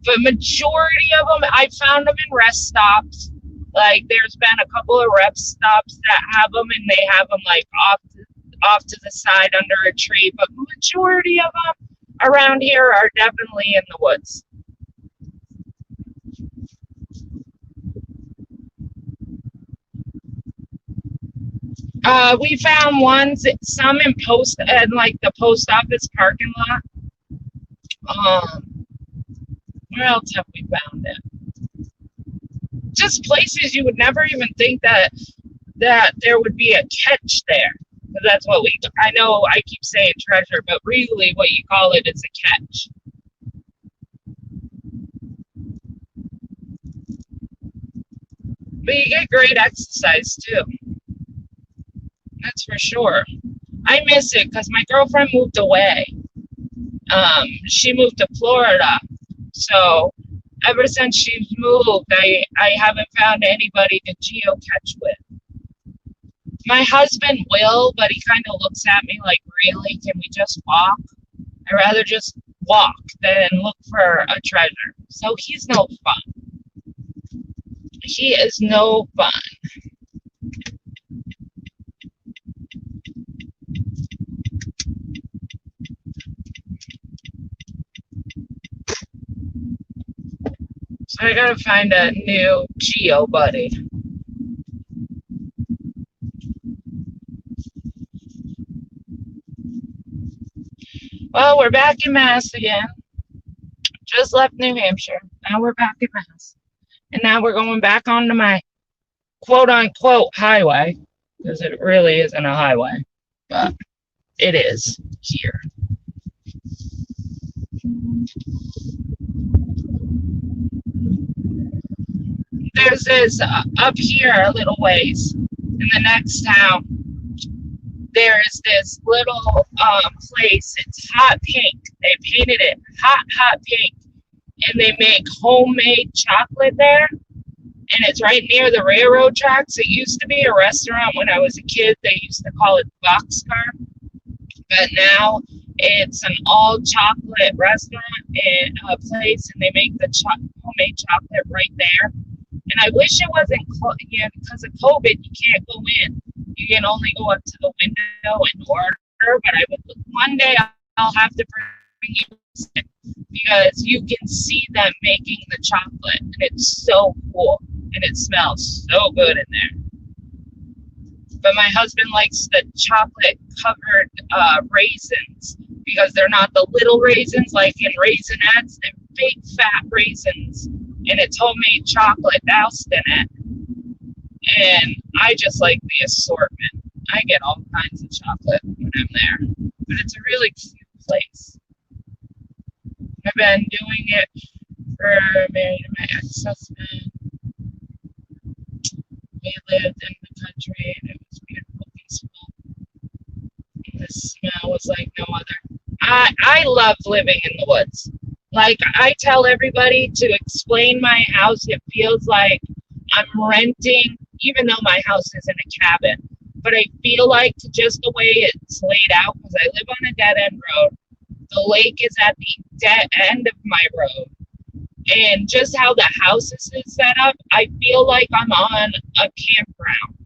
But majority of them, I found them in rest stops. Like, there's been a couple of rest stops that have them, and they have them like off to the side under a tree. But majority of them around here are definitely in the woods. We found some in like the post office parking lot. Where else have we found it? Just places you would never even think that there would be a catch there. Because that's what I know I keep saying treasure, but really what you call it is a catch. But you get great exercise too. That's for sure. I miss it because my girlfriend moved away. She moved to Florida. So ever since she's moved, I haven't found anybody to geocache with. My husband will, but he kind of looks at me like, really? Can we just walk? I'd rather just walk than look for a treasure. So he's no fun. He is no fun. So I gotta find a new Geo buddy. Well, we're back in Mass again. Just left New Hampshire. Now we're back in Mass. And now we're going back onto my quote-unquote highway. Because it really isn't a highway. But it is here. There's this up here a little ways in the next town. There's this little place. It's hot pink. They painted it hot pink, and they make homemade chocolate there. And it's right near the railroad tracks. It used to be a restaurant when I was a kid. They used to call it Boxcar, but now it's an all chocolate restaurant and a place, and they make the homemade chocolate right there. And I wish it wasn't because of COVID. You can't go in. You can only go up to the window and order. But I would one day I'll have to bring you because you can see them making the chocolate, and it's so cool, and it smells so good in there. But my husband likes the chocolate covered raisins because they're not the little raisins like in Raisinets. They're big fat raisins, and it's homemade chocolate doused in it. And I just like the assortment. I get all kinds of chocolate when I'm there. But it's a really cute place. I've been doing it for married to my ex-husband. We lived in the country, and it was beautiful, peaceful. And the smell was like no other. I love living in the woods. Like, I tell everybody to explain my house. It feels like I'm renting, even though my house isn't a cabin. But I feel like just the way it's laid out, because I live on a dead-end road. The lake is at the dead end of my road. And just how the house is set up, I feel like I'm on a campground.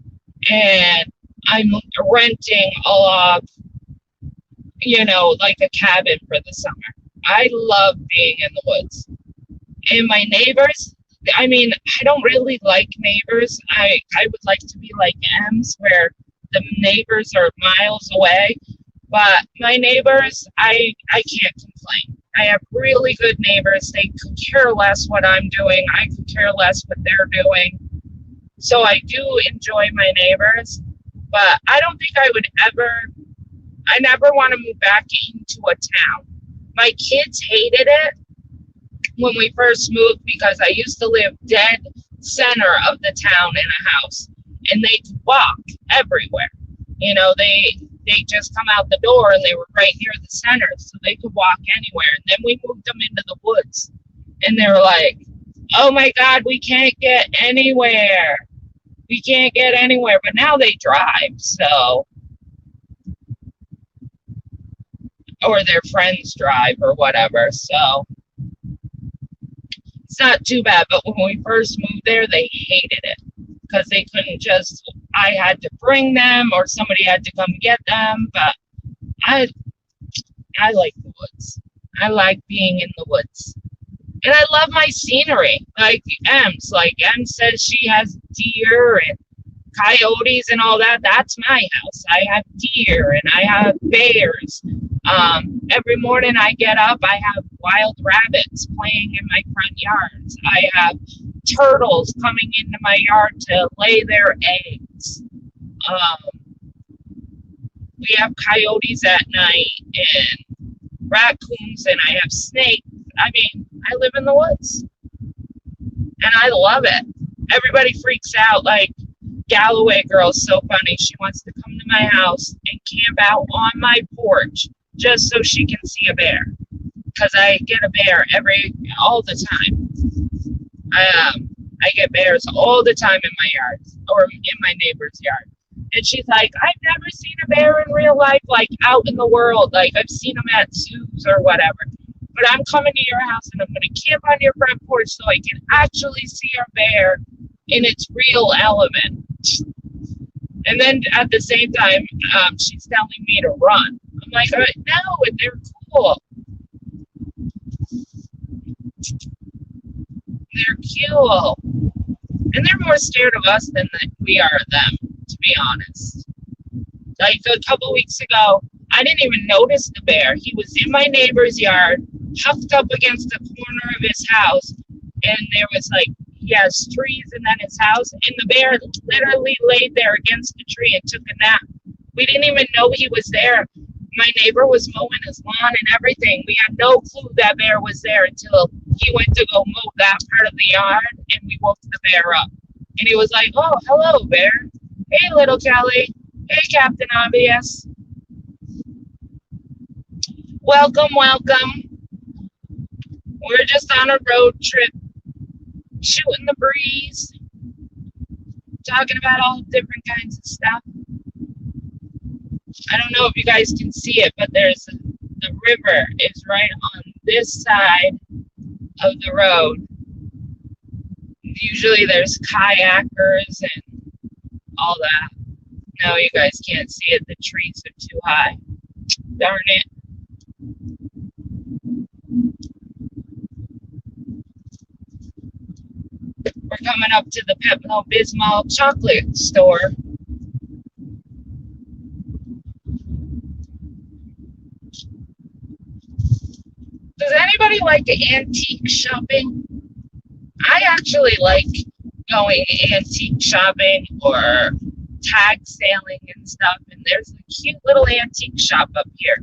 And I'm renting off, like a cabin for the summer. I love being in the woods. And my neighbors, I don't really like neighbors. I would like to be like M's, where the neighbors are miles away. But my neighbors, I can't complain. I have really good neighbors. They could care less what I'm doing. I could care less what they're doing. So I do enjoy my neighbors. But I don't think I never want to move back into a town. My kids hated it when we first moved because I used to live dead center of the town in a house. And they could walk everywhere. They just come out the door and they were right near the center, so they could walk anywhere. And then we moved them into the woods, and they were like, oh my God, we can't get anywhere. We can't get anywhere. But now they drive, or their friends drive or whatever. So it's not too bad. But when we first moved there, they hated it because they couldn't I had to bring them or somebody had to come get them. But I like the woods. I like being in the woods. And I love my scenery. Like Em's. Like Em says she has deer and coyotes and all that. That's my house. I have deer and I have bears. Every morning I get up, I have wild rabbits playing in my front yards. I have turtles coming into my yard to lay their eggs. We have coyotes at night and raccoons, and I have snakes. I live in the woods, and I love it. Everybody freaks out. Like, Galloway girl's so funny. She wants to come to my house and camp out on my porch just so she can see a bear, because I get a bear all the time. I get bears all the time in my yard or in my neighbor's yard. And she's like, I've never seen a bear in real life, like out in the world. Like, I've seen them at zoos or whatever. But I'm coming to your house and I'm going to camp on your front porch so I can actually see a bear in its real element. And then at the same time, she's telling me to run. I'm like, no, they're cool. They're cute. And they're more scared of us than we are of them, to be honest. Like a couple weeks ago, I didn't even notice the bear. He was in my neighbor's yard, huffed up against the corner of his house, and there was he has trees and then his house, and the bear literally laid there against the tree and took a nap. We didn't even know he was there. My neighbor was mowing his lawn and everything. We had no clue that bear was there until He went to go mow that part of the yard, and we woke the bear up. And he was like, "Oh, hello, bear. Hey, little Kelly. Hey, Captain Obvious. Welcome, welcome. We're just on a road trip, shooting the breeze, talking about all different kinds of stuff. I don't know if you guys can see it, but the river is right on this side of the road. Usually there's kayakers and all that. No, you guys can't see it. The trees are too high. Darn it. We're coming up to the Pepto Bismol chocolate store. Does anybody like antique shopping? I actually like going antique shopping or tag sailing and stuff. And there's a cute little antique shop up here.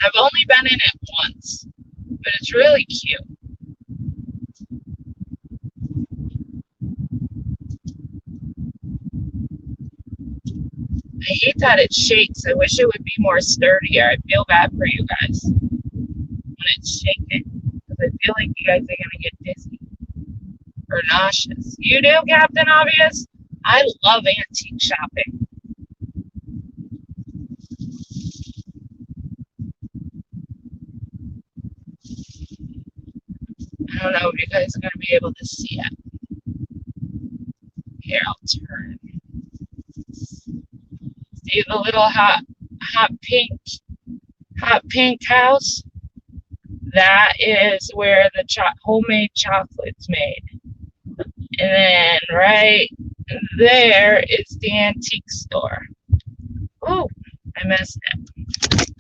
I've only been in it once, but it's really cute. I hate that it shakes. I wish it would be more sturdier. I feel bad for you guys when it's shaking because I feel like you guys are going to get dizzy or nauseous. You do, Captain Obvious? I love antique shopping. I don't know if you guys are going to be able to see it. Here, I'll turn. See the little hot pink house? That is where the homemade chocolate's made. And then right there is the antique store. Ooh, I missed it.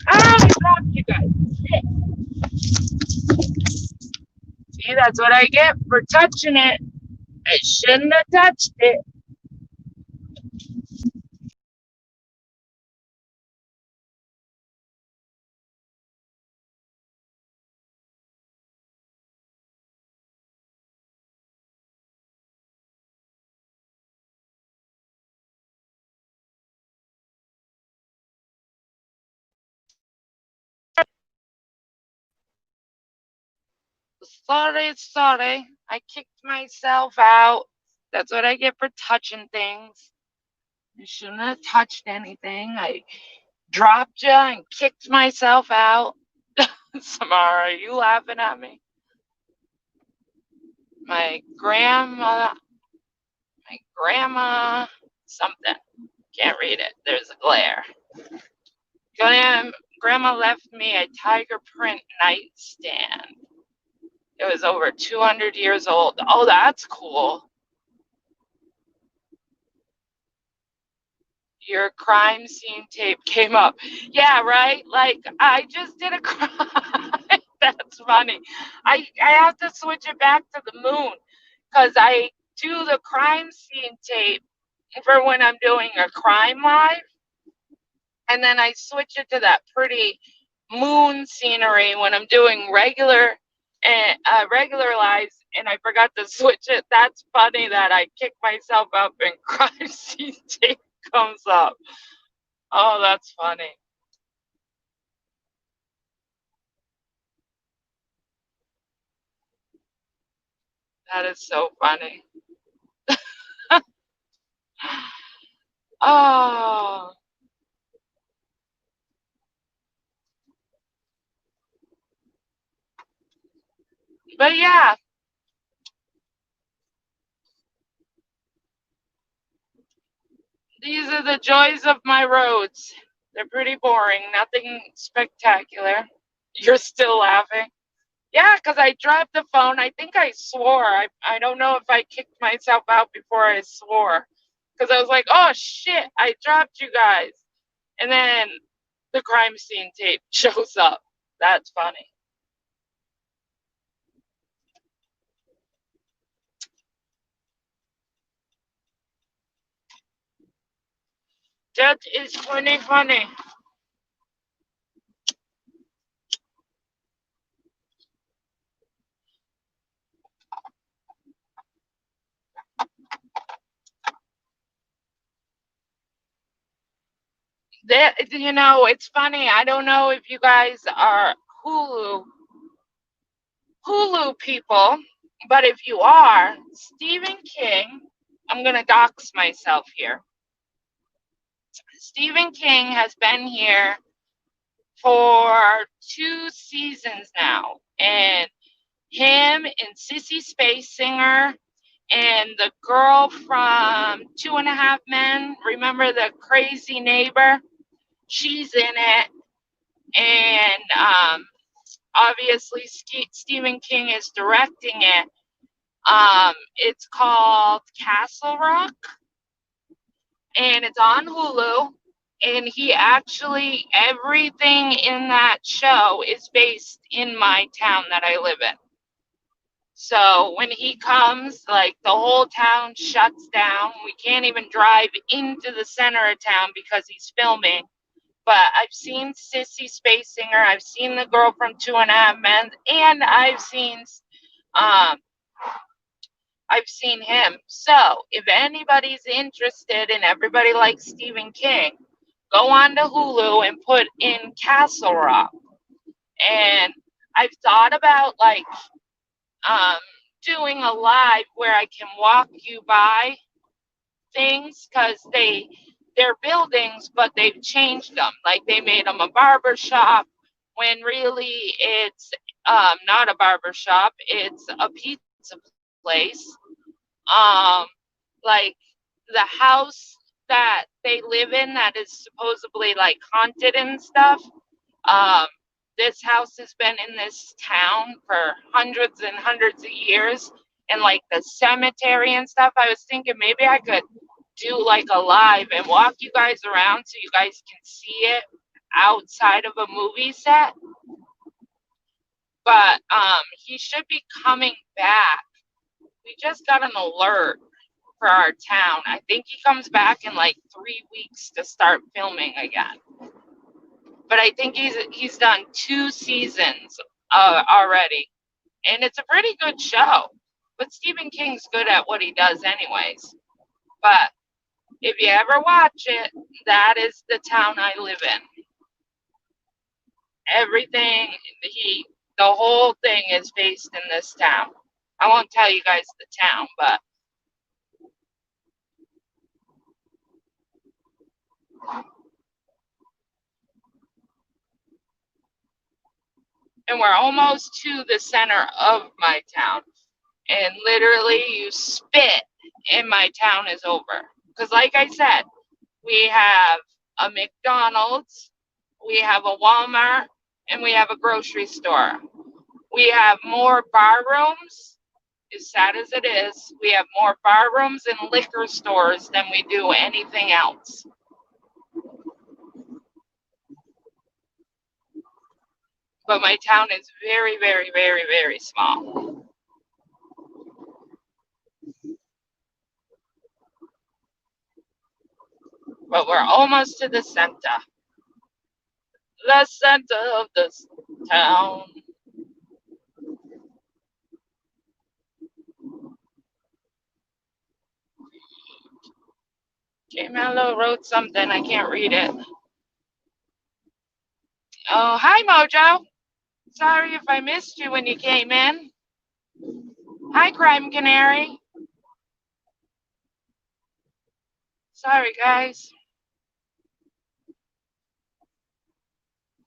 Ah, I dropped you guys. See, that's what I get for touching it. I shouldn't have touched it. Sorry, sorry. I kicked myself out. That's what I get for touching things. I shouldn't have touched anything. I dropped you and kicked myself out. Samara, are you laughing at me? My grandma, something. Can't read it. There's a glare. Grandma left me a tiger print nightstand. It was over 200 years old. Oh, that's cool. Your crime scene tape came up. Yeah, right? Like, I just did a crime. That's funny. I have to switch it back to the moon because I do the crime scene tape for when I'm doing a crime live, and then I switch it to that pretty moon scenery when I'm doing regular lives, and I forgot to switch it. That's funny that I kick myself up and crime scene tape comes up. Oh, that's funny. That is so funny. Oh, but yeah, these are the joys of my roads. They're pretty boring, nothing spectacular. You're still laughing? Yeah, because I dropped the phone. I think I swore. I don't know if I kicked myself out before I swore. Because I was like, oh shit, I dropped you guys. And then the crime scene tape shows up. That's funny. That is funny, funny. It's funny. I don't know if you guys are Hulu Hulu people, but if you are, Stephen King, I'm gonna dox myself here. Stephen King has been here for 2 seasons now, and him and Sissy Space Singer and the girl from Two and a Half Men, remember the crazy neighbor? She's in it, and obviously Stephen King is directing it. It's called Castle Rock, and it's on Hulu. And he actually, everything in that show is based in my town that I live in. So when he comes, like the whole town shuts down. We can't even drive into the center of town because he's filming. But I've seen Sissy Space Singer, I've seen the girl from Two and a Half Men, and um, I've seen him. So if anybody's interested and everybody likes Stephen King, go on to Hulu and put in Castle Rock. And I've thought about um, doing a live where I can walk you by things because they're buildings, but they've changed them. Like they made them a barber shop when really it's not a barber shop, it's a pizza place. Um, like the house that they live in that is supposedly like haunted and stuff. Um, this house has been in this town for hundreds and hundreds of years, and like the cemetery and stuff. I was thinking maybe I could do like a live and walk you guys around so you guys can see it outside of a movie set. But he should be coming back. We just got an alert for our town. I think he comes back in like 3 weeks to start filming again. But I think he's done 2 seasons already, and it's a pretty good show. But Stephen King's good at what he does, anyways. But if you ever watch it, that is the town I live in. Everything the whole thing is based in this town. I won't tell you guys the town, but and we're almost to the center of my town. And literally, you spit, and my town is over. Because, like I said, we have a McDonald's, we have a Walmart, and we have a grocery store. We have more bar rooms, as sad as it is, we have more bar rooms and liquor stores than we do anything else. But my town is very, very, very, very small. But we're almost to the center. The center of this town. J Mello wrote something. I can't read it. Oh, hi, Mojo. Sorry if I missed you when you came in. Hi, Crime Canary. Sorry, guys.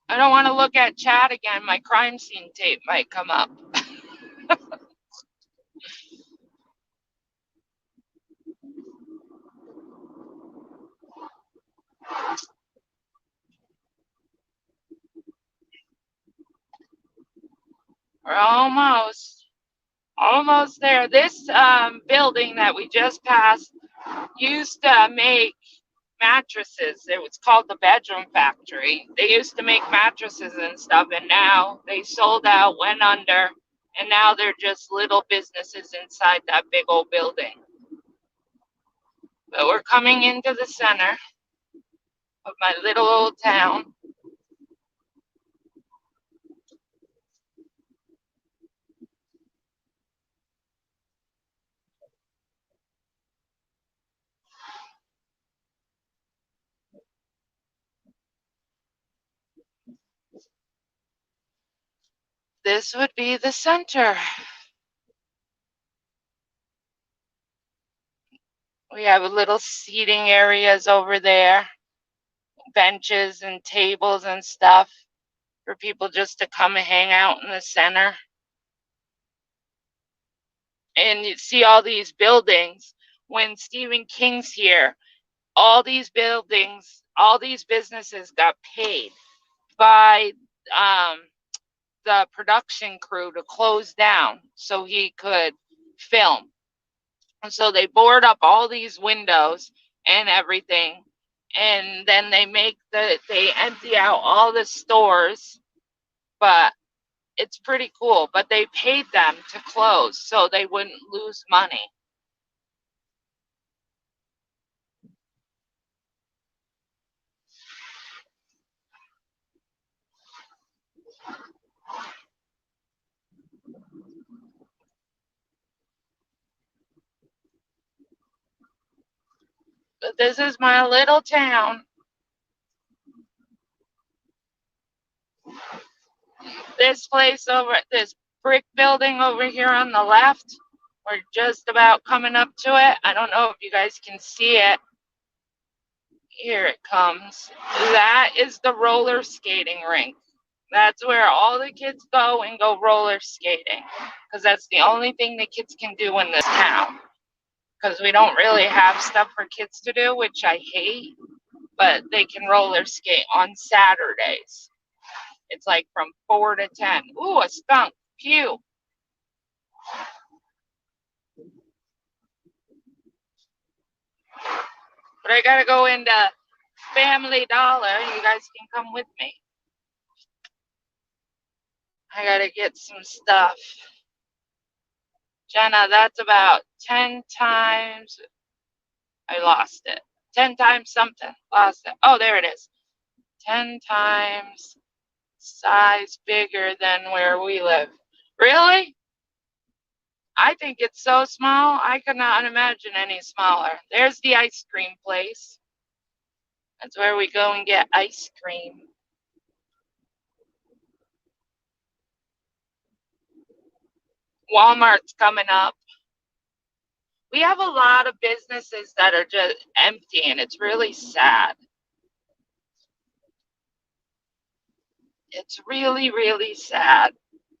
I don't want to look at chat again. My crime scene tape might come up. We're almost there. This building that we just passed used to make mattresses. It was called the Bedroom Factory. They used to make mattresses and stuff, and now they sold out, went under, and now they're just little businesses inside that big old building. But we're coming into the center of my little old town. This would be the center. We have little seating areas over there, benches and tables and stuff for people just to come and hang out in the center. And you see all these buildings. When Stephen King's here, all these buildings, all these businesses got paid by the production crew to close down so he could film. And so they board up all these windows and everything, and then they empty out all the stores, but it's pretty cool. But they paid them to close so they wouldn't lose money. But this is my little town. This place over, this brick building over here on the left, we're just about coming up to it. I don't know if you guys can see it. Here it comes. That is the roller skating rink. That's where all the kids go and go roller skating, because that's the only thing the kids can do in this town. Because we don't really have stuff for kids to do, which I hate, but they can roller skate on Saturdays. It's like from 4 to 10. Ooh, a skunk. Pew. But I gotta go into Family Dollar. You guys can come with me. I gotta get some stuff. Jenna, that's about 10 times. I lost it. 10 times something. Lost it. Oh, there it is. 10 times size bigger than where we live. Really? I think it's so small, I could not imagine any smaller. There's the ice cream place. That's where we go and get ice cream. Walmart's coming up. We have a lot of businesses that are just empty, and it's really sad. It's really, really sad.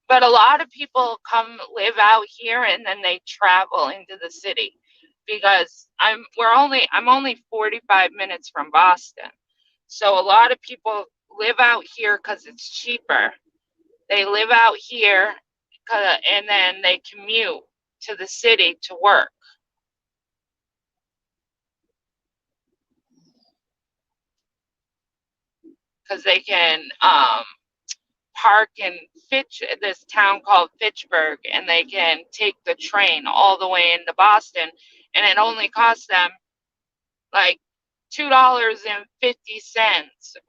But a lot of people come live out here and then they travel into the city because I'm only 45 minutes from Boston. So a lot of people live out here because it's cheaper. They live out here and then they commute to the city to work because they can park in this town called Fitchburg, and they can take the train all the way into Boston, and it only costs them like $2.50,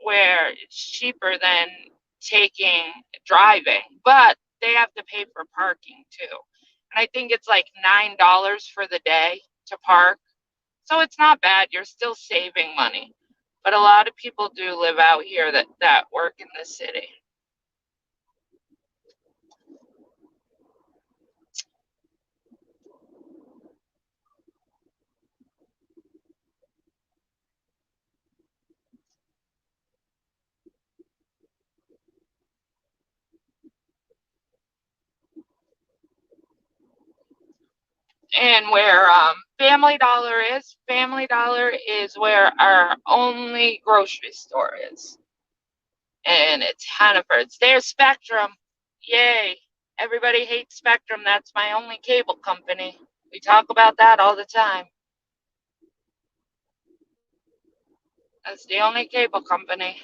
where it's cheaper than driving, but they have to pay for parking too. And I think it's like $9 for the day to park. So it's not bad. You're still saving money. But a lot of people do live out here that work in the city. And where Family Dollar is where our only grocery store is. And it's Hannaford's. There's Spectrum. Yay. Everybody hates Spectrum. That's my only cable company. We talk about that all the time. That's the only cable company.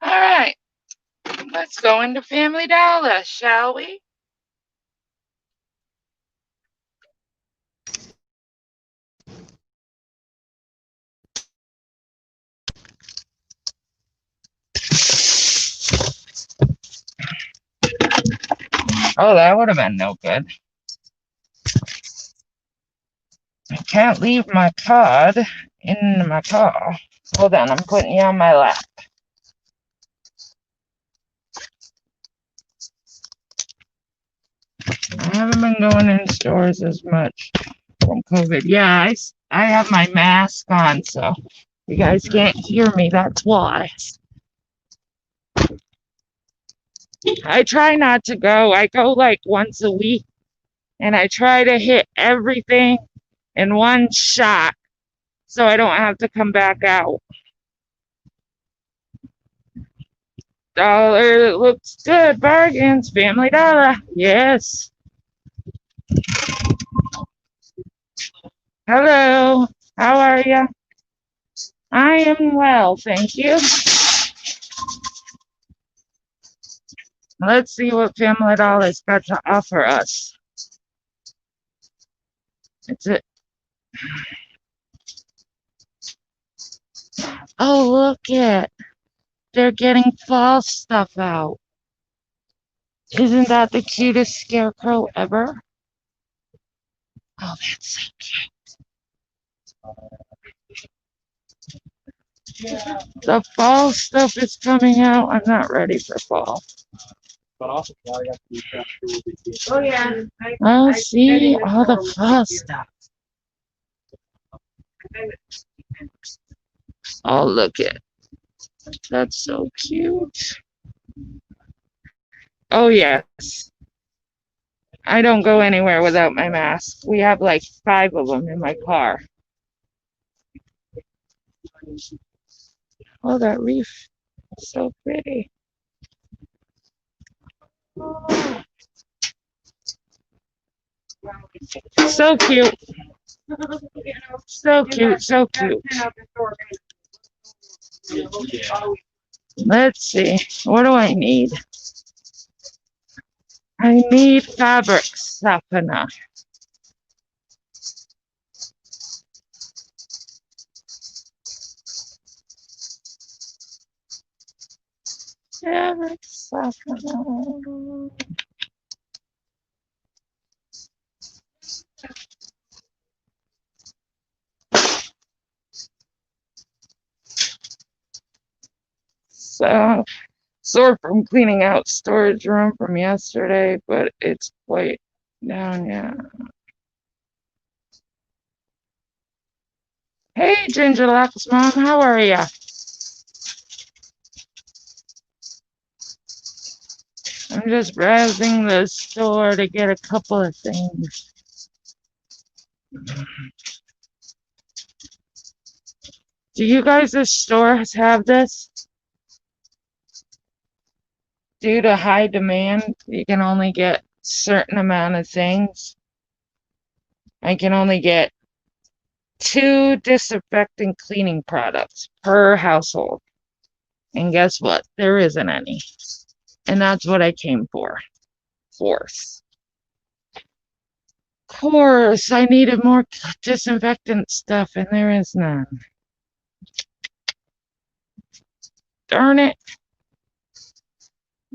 All right, let's go into Family Dollar, shall we? Oh, that would have been no good. I can't leave my card in my car. Hold on, I'm putting you on my lap. I haven't been going in stores as much from COVID. Yeah, I have my mask on, so you guys can't hear me. That's why. I try not to go. I go like once a week, and I try to hit everything in one shot so I don't have to come back out. Dollar looks good. Bargains. Family Dollar. Yes. Hello. How are you? I am well, thank you. Let's see what Family Dollar's got to offer us. It's it. Oh, look it. They're getting fall stuff out. Isn't that the cutest scarecrow ever? Oh, that's so cute. The fall stuff is coming out. I'm not ready for fall. Oh, yeah. Oh, see all the fall stuff. Oh, look it. That's so cute. Oh, yes. I don't go anywhere without my mask. We have like 5 of them in my car. Oh, that reef is so pretty. So cute. So cute, so cute. Let's see. What do I need? I need fabric softener. Fabric softener. So sore from cleaning out storage room from yesterday, but it's quite down, yeah. Hey, Ginger Locks Mom, how are ya? I'm just browsing the store to get a couple of things. Do you guys' stores have this? Due to high demand, you can only get certain amount of things. I can only get 2 disinfectant cleaning products per household. And guess what? There isn't any. And that's what I came for. Course. Course, I needed more disinfectant stuff and there is none. Darn it.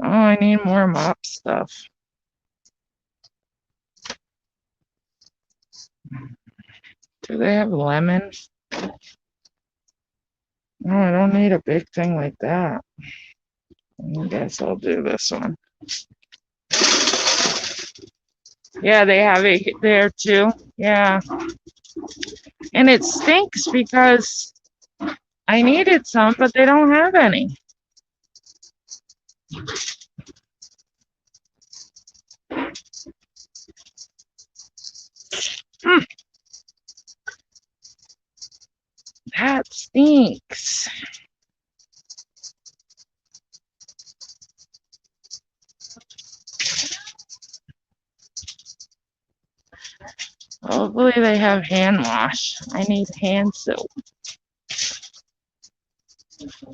Oh, I need more mop stuff. Do they have lemon? No, I don't need a big thing like that. I guess I'll do this one. Yeah, they have it there too. Yeah. And it stinks because I needed some, but they don't have any. That stinks. Oh, Hopefully they have hand wash. I need hand soap.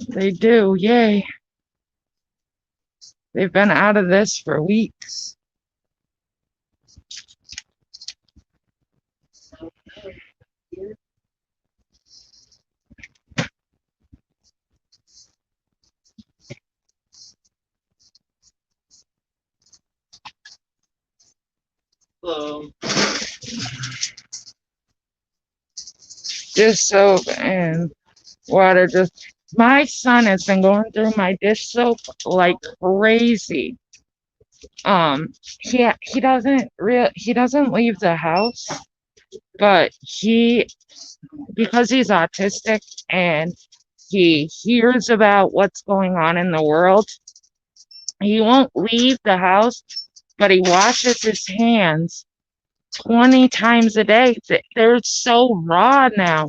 They do, yay. They've been out of this for weeks. Hello. Dish soap and water. Just my son has been going through my dish soap like crazy. He doesn't leave the house, but because he's autistic and he hears about what's going on in the world, he won't leave the house, but he washes his hands 20 times a day. They're so raw now.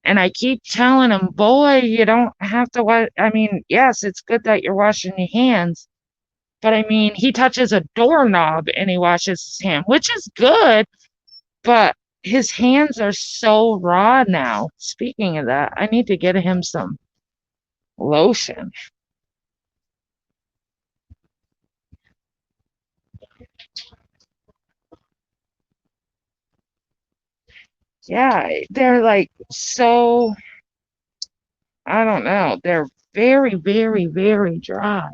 And I keep telling him, boy, you don't have to wash. I mean, yes, it's good that you're washing your hands. But I mean, he touches a doorknob and he washes his hand, which is good. But his hands are so raw now. Speaking of that, I need to get him some lotion. Yeah, they're like so, I don't know. They're very, very, very dry.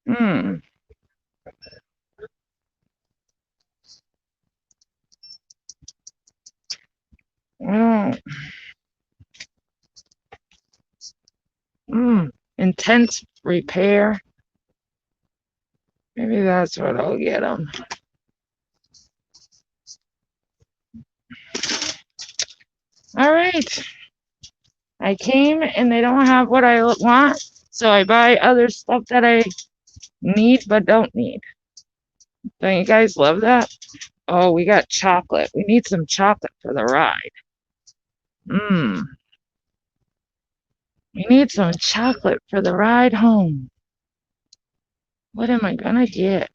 Hmm. Well, intense repair. Maybe that's what I'll get him. All right. I came and they don't have what I want, so I buy other stuff that I need but don't need. Don't you guys love that? Oh, we got chocolate. We need some chocolate for the ride. We need some chocolate for the ride home. What am I gonna get?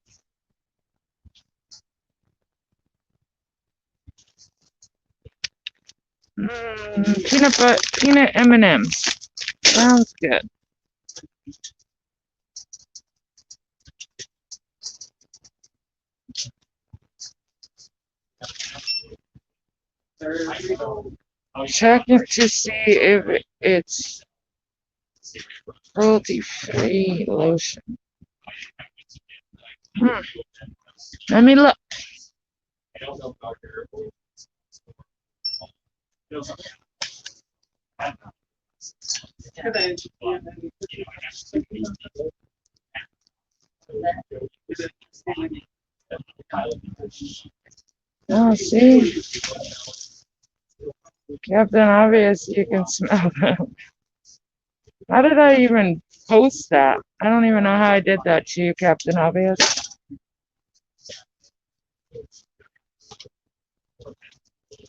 Peanut M&Ms. Sounds good. Checking to see if it's cruelty-free lotion. Let me look. Oh, see? Captain Obvious, you can smell them. How did I even post that? I don't even know how I did that to you, Captain Obvious.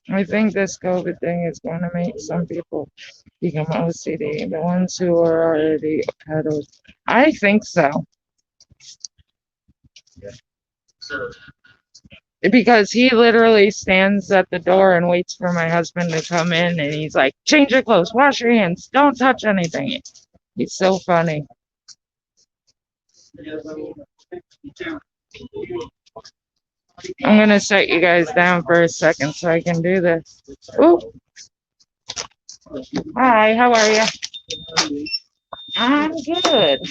I think this COVID thing is going to make some people become OCD, the ones who are already pedos. I think so. Because he literally stands at the door and waits for my husband to come in, and he's like, change your clothes, wash your hands, don't touch anything. He's so funny. I'm going to set you guys down for a second so I can do this. Ooh. Hi, how are you? I'm good.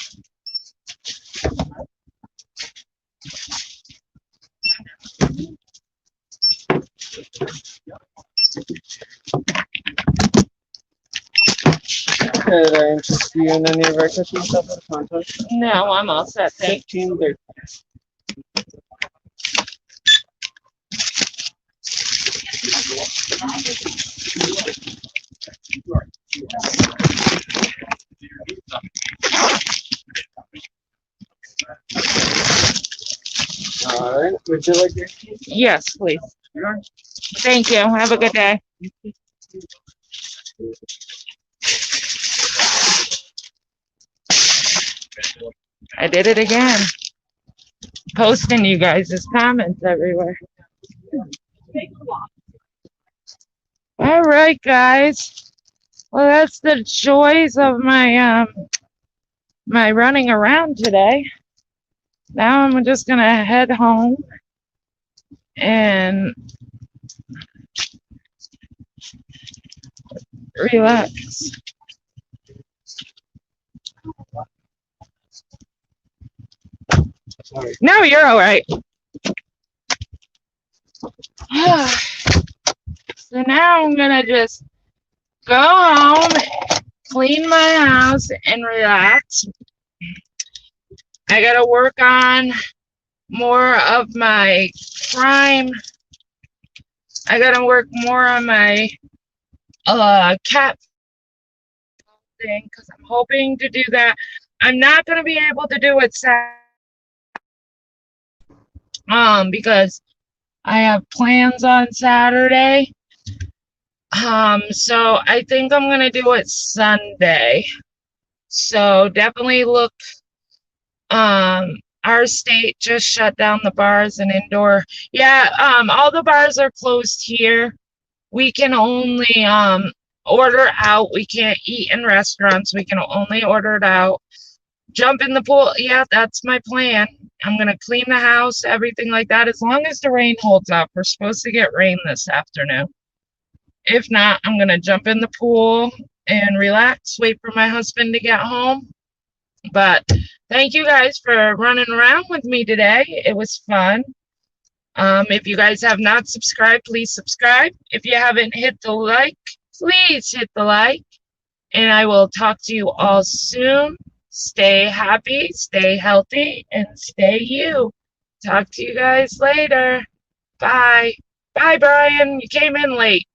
Did I interest you in any of our cooking stuff or content? No, I'm all set. Thanks. 15:30. All right. Would you like your tea? Yes, please. Thank you. Have a good day. I did it again. Posting you guys' comments everywhere. All right, guys. Well, that's the joys of my my running around today. Now I'm just gonna head home and relax. Sorry. No, you're all right. So now I'm gonna just go home, clean my house, and relax. I gotta work on more of my crime. I gotta work more on my cat thing because I'm hoping to do that. I'm not gonna be able to do it Saturday, because I have plans on Saturday. So I think I'm gonna do it Sunday. So definitely look. Our state just shut down the bars and indoor. Yeah, all the bars are closed here. We can only order out. We can't eat in restaurants. We can only order it out. Jump in the pool. Yeah, that's my plan. I'm gonna clean the house, everything like that, as long as the rain holds up. We're supposed to get rain this afternoon. If not, I'm gonna jump in the pool and relax, wait for my husband to get home. But thank you guys for running around with me today. It was fun. If you guys have not subscribed, please subscribe. If you haven't hit the like, please hit the like. And I will talk to you all soon. Stay happy, stay healthy, and stay you. Talk to you guys later. Bye. Bye, Brian. You came in late.